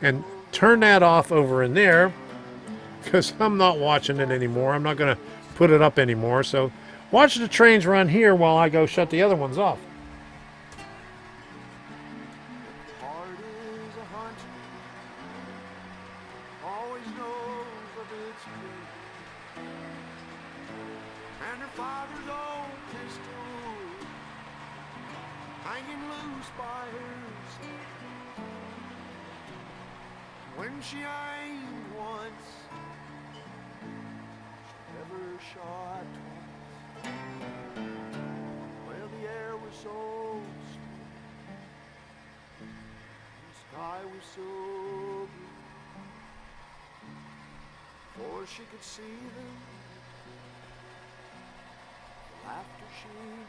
and turn that off over in there because I'm not watching it anymore. I'm not going to put it up anymore. So watch the trains run here while I go shut the other ones off. Heart is a hunter, always knows of its prey, and her father's old pistol hanging loose by her side. When she aimed once, she never shot twice. Well, the air was so still, the sky was so blue, for she could see them, the laughter she knew.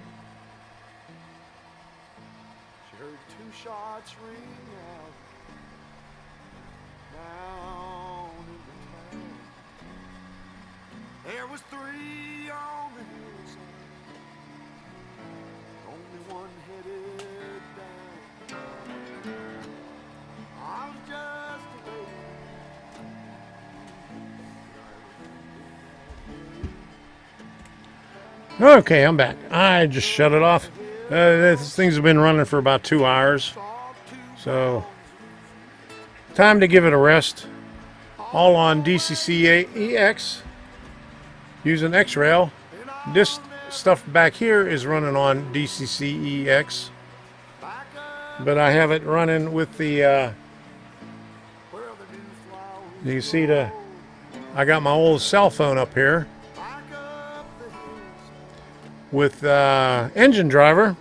She heard two shots ring out down in the town. There was three on the hillside, only one headed down. I was just a baby. Okay, I'm back. I just shut it off. These things have been running for about 2 hours. So, time to give it a rest. All on DCC-EX using X-Rail. This stuff back here is running on DCC-EX. But I have it running with the, you can see I got my old cell phone up here with engine driver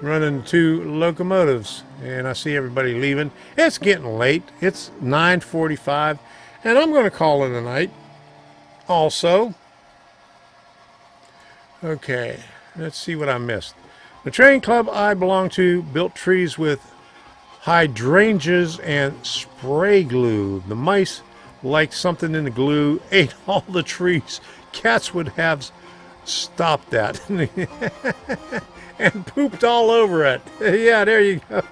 running 2 locomotives, and I see everybody leaving. It's getting late. It's 9:45, and I'm going to call it a night also. Okay, let's see what I missed. The train club I belong to built trees with hydrangeas and spray glue. The mice liked something in the glue, ate all the trees. Cats would have stopped that and pooped all over it. Yeah, there you go.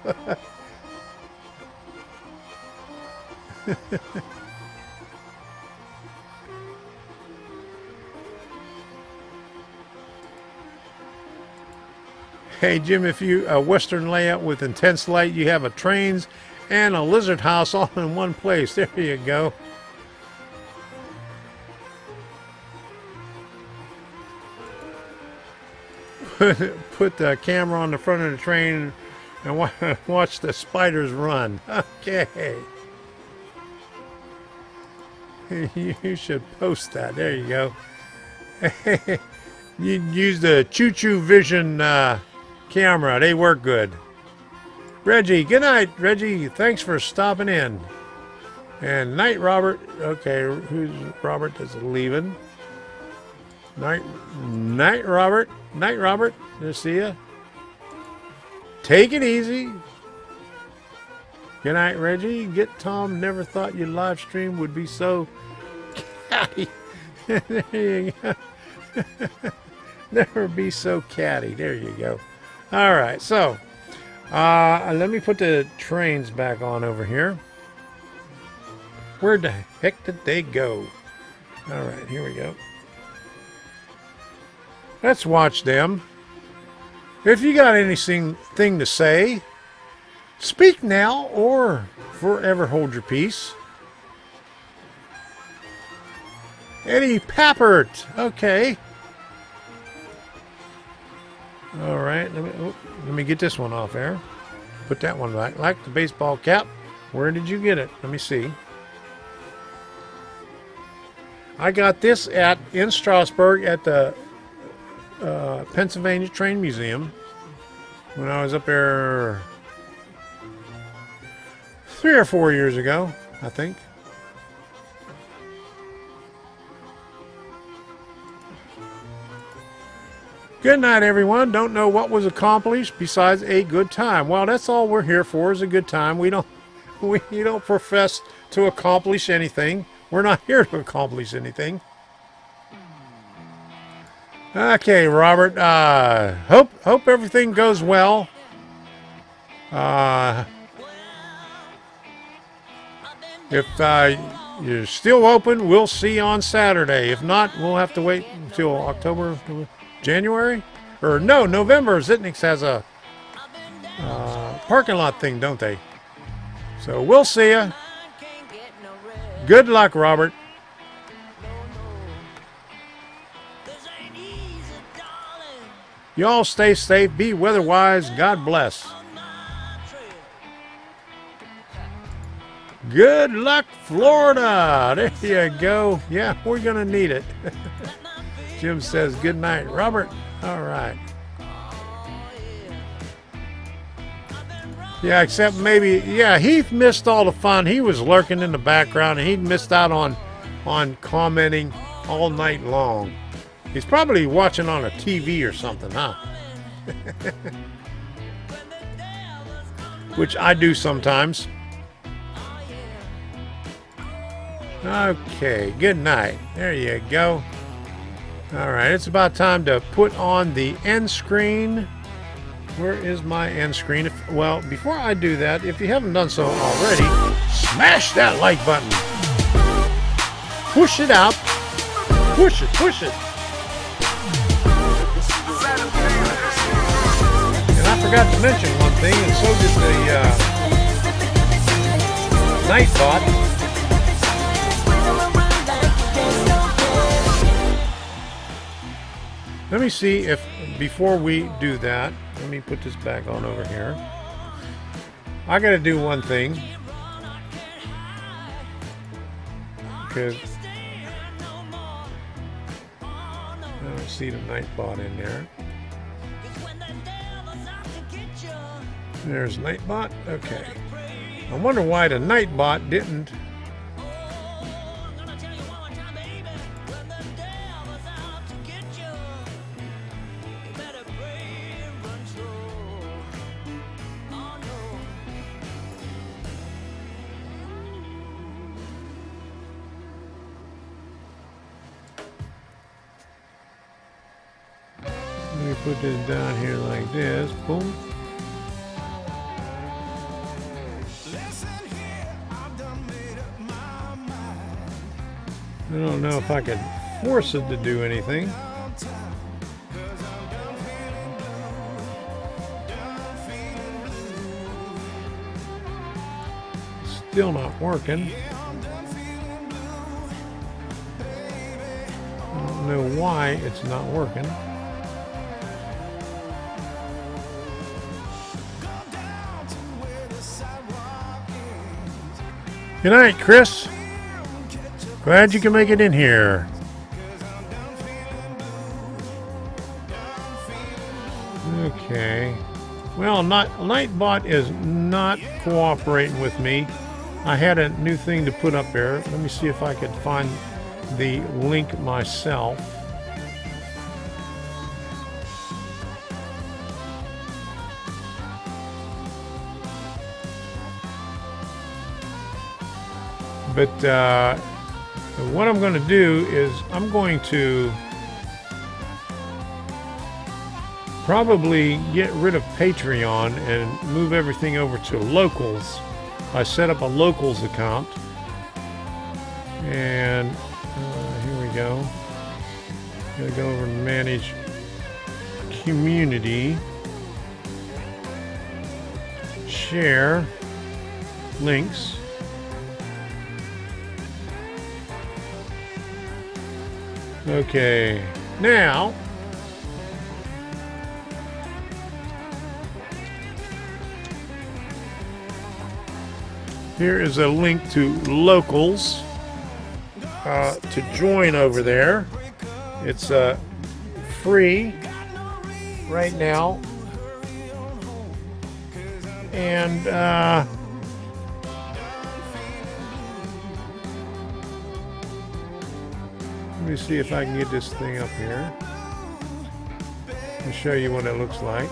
Hey Jim, if you a Western layout with intense light, you have a trains and a lizard house all in one place. There you go. Put the camera on the front of the train and watch the spiders run. Okay. You should post that. There you go. You use the Choo Choo Vision camera. They work good. Reggie, good night, Reggie. Thanks for stopping in. And night, Robert. Okay, who's Robert is leaving? Night, Robert. Night, Robert. Good to see ya. Take it easy. Good night, Reggie. Get Tom. Never thought your live stream would be so catty. There you go. Never be so catty. There you go. All right, so let me put the trains back on over here. Where the heck did they go? All right, here we go. Let's watch them. If you got anything to say, speak now or forever hold your peace. Eddie Pappert. Okay. All right. Let me get this one off there. Put that one back. Like the baseball cap. Where did you get it? Let me see. I got this in Strasbourg at the Pennsylvania Train Museum when I was up there 3 or 4 years ago, I think. Good night, everyone. Don't know what was accomplished besides a good time. Well, that's all we're here for, is a good time. We don't profess to accomplish anything. We're not here to accomplish anything. Okay, Robert. Hope everything goes well. If you're still open, we'll see you on Saturday. If not, we'll have to wait until October, January, or no, November. Zitnik's has a parking lot thing, don't they? So we'll see you. Good luck, Robert. Y'all stay safe, be weather-wise. God bless. Good luck, Florida. There you go. Yeah, we're going to need it. Jim says good night. Robert, all right. Yeah, except maybe, yeah, Heath missed all the fun. He was lurking in the background, and he missed out on commenting all night long. He's probably watching on a TV or something, huh? Which I do sometimes. Okay, good night. There you go. All right, it's about time to put on the end screen. Where is my end screen? Well, before I do that, if you haven't done so already, smash that like button. Push it out. Push it, push it. And I forgot to mention one thing, and so did the Nightbot. Let me see if, before we do that, let me put this back on over here. I gotta do one thing. Because I don't see the Nightbot in there. There's Nightbot. Okay. I wonder why the Nightbot didn't. Let me put this down here like this. Boom. I don't know if I could force it to do anything. Still not working. I don't know why it's not working. Good night, Chris. Glad you can make it in here. Okay. Well, Nightbot is not cooperating with me. I had a new thing to put up there. Let me see if I could find the link myself. But what I'm going to do is I'm going to probably get rid of Patreon and move everything over to Locals. I set up a Locals account, and here we go. Gonna go over and manage community, share links. Okay, now here is a link to Locals to join over there. It's free right now, and let me see if I can get this thing up here. I'll show you what it looks like.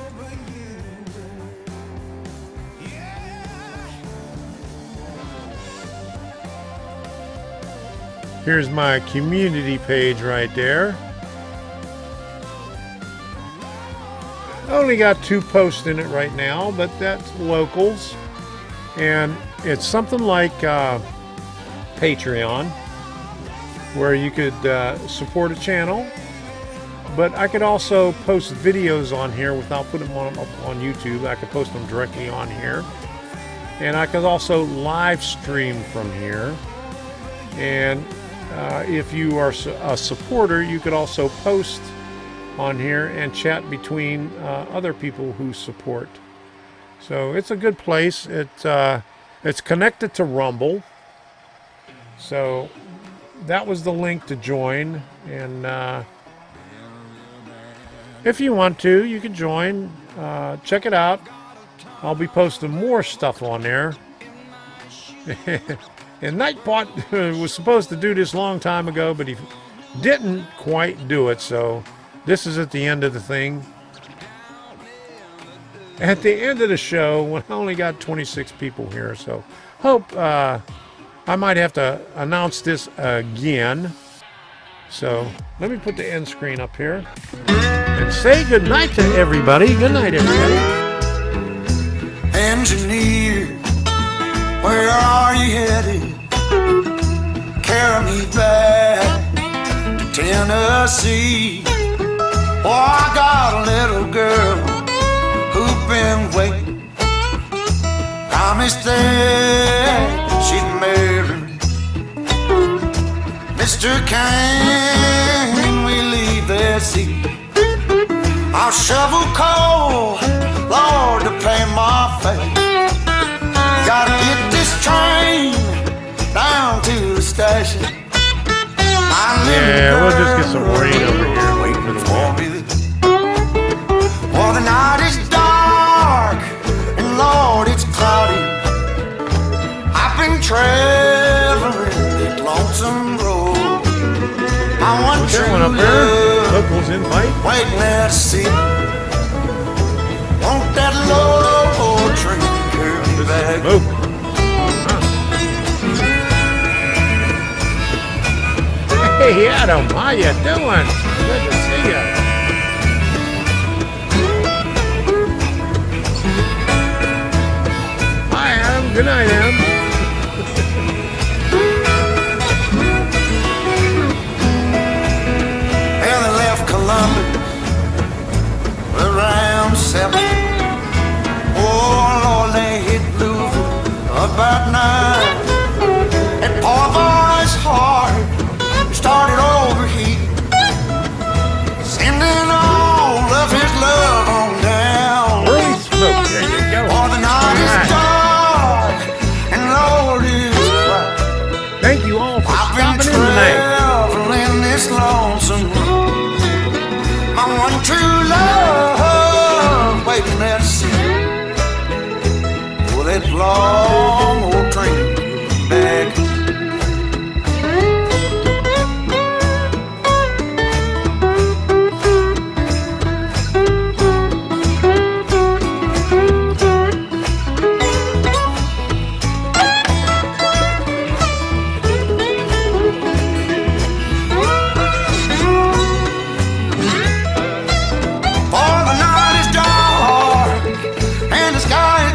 Here's my community page right there. I only got 2 posts in it right now, but that's locals. And it's something like Patreon, where you could support a channel. But I could also post videos on here without putting them up on YouTube. I could post them directly on here. And I could also live stream from here. And if you are a supporter, you could also post on here and chat between other people who support. So it's a good place. It's connected to Rumble. So that was the link to join. And if you want to, you can join. Check it out. I'll be posting more stuff on there. And Nightbot was supposed to do this a long time ago, but he didn't quite do it. So this is at the end of the thing. At the end of the show, when I only got 26 people here, so hope I might have to announce this again. So let me put the end screen up here and say good night to everybody. Good night, everybody. Engineer, where are you headed? Carry me back to Tennessee. Oh, I got a little girl who's been waiting. Promised that she'd marry me. Mister, can we leave that seat? I'll shovel coal, Lord, to pay my fare. Gotta get this train down to the station. Yeah, we'll just get some rain over here. Waiting for me. Well, the night is dark, and Lord, it's cloudy. I've been traveling that lonesome road. I want That one up there. Locals invite. waiting at a seat. Want that low train carry me back? Smoke. Hey, Adam, how you doing? Good to see you. Hi, Adam. Good night, Adam. Well, they left Columbus around Sept. Oh, Lord, they hit Louisville about 9. That poor boy's heart started overheating, sending all of his love on down. Early smoke. There you go. Oh, the night is dark, and Lord is bright. Thank you all for I've been stopping in tonight. traveling this lonesome road. My one true love waiting at the sea. Oh, that long old train back.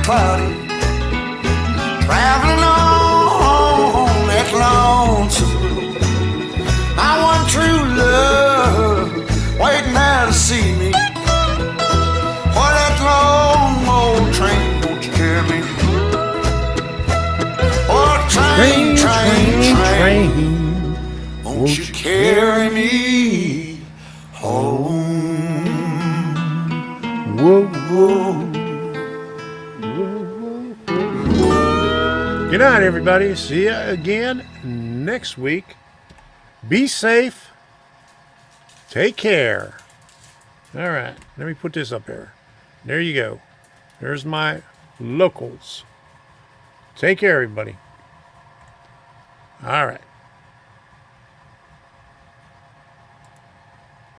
Cloudy, traveling on that lonesome road. My one true love waiting there to see me. For that long old train, won't you carry me? Oh, train, won't you carry me home? Whoa, whoa. Good night, everybody. See you again next week. Be safe. Take care. All right. Let me put this up here. There you go. There's my locals. Take care, everybody. All right.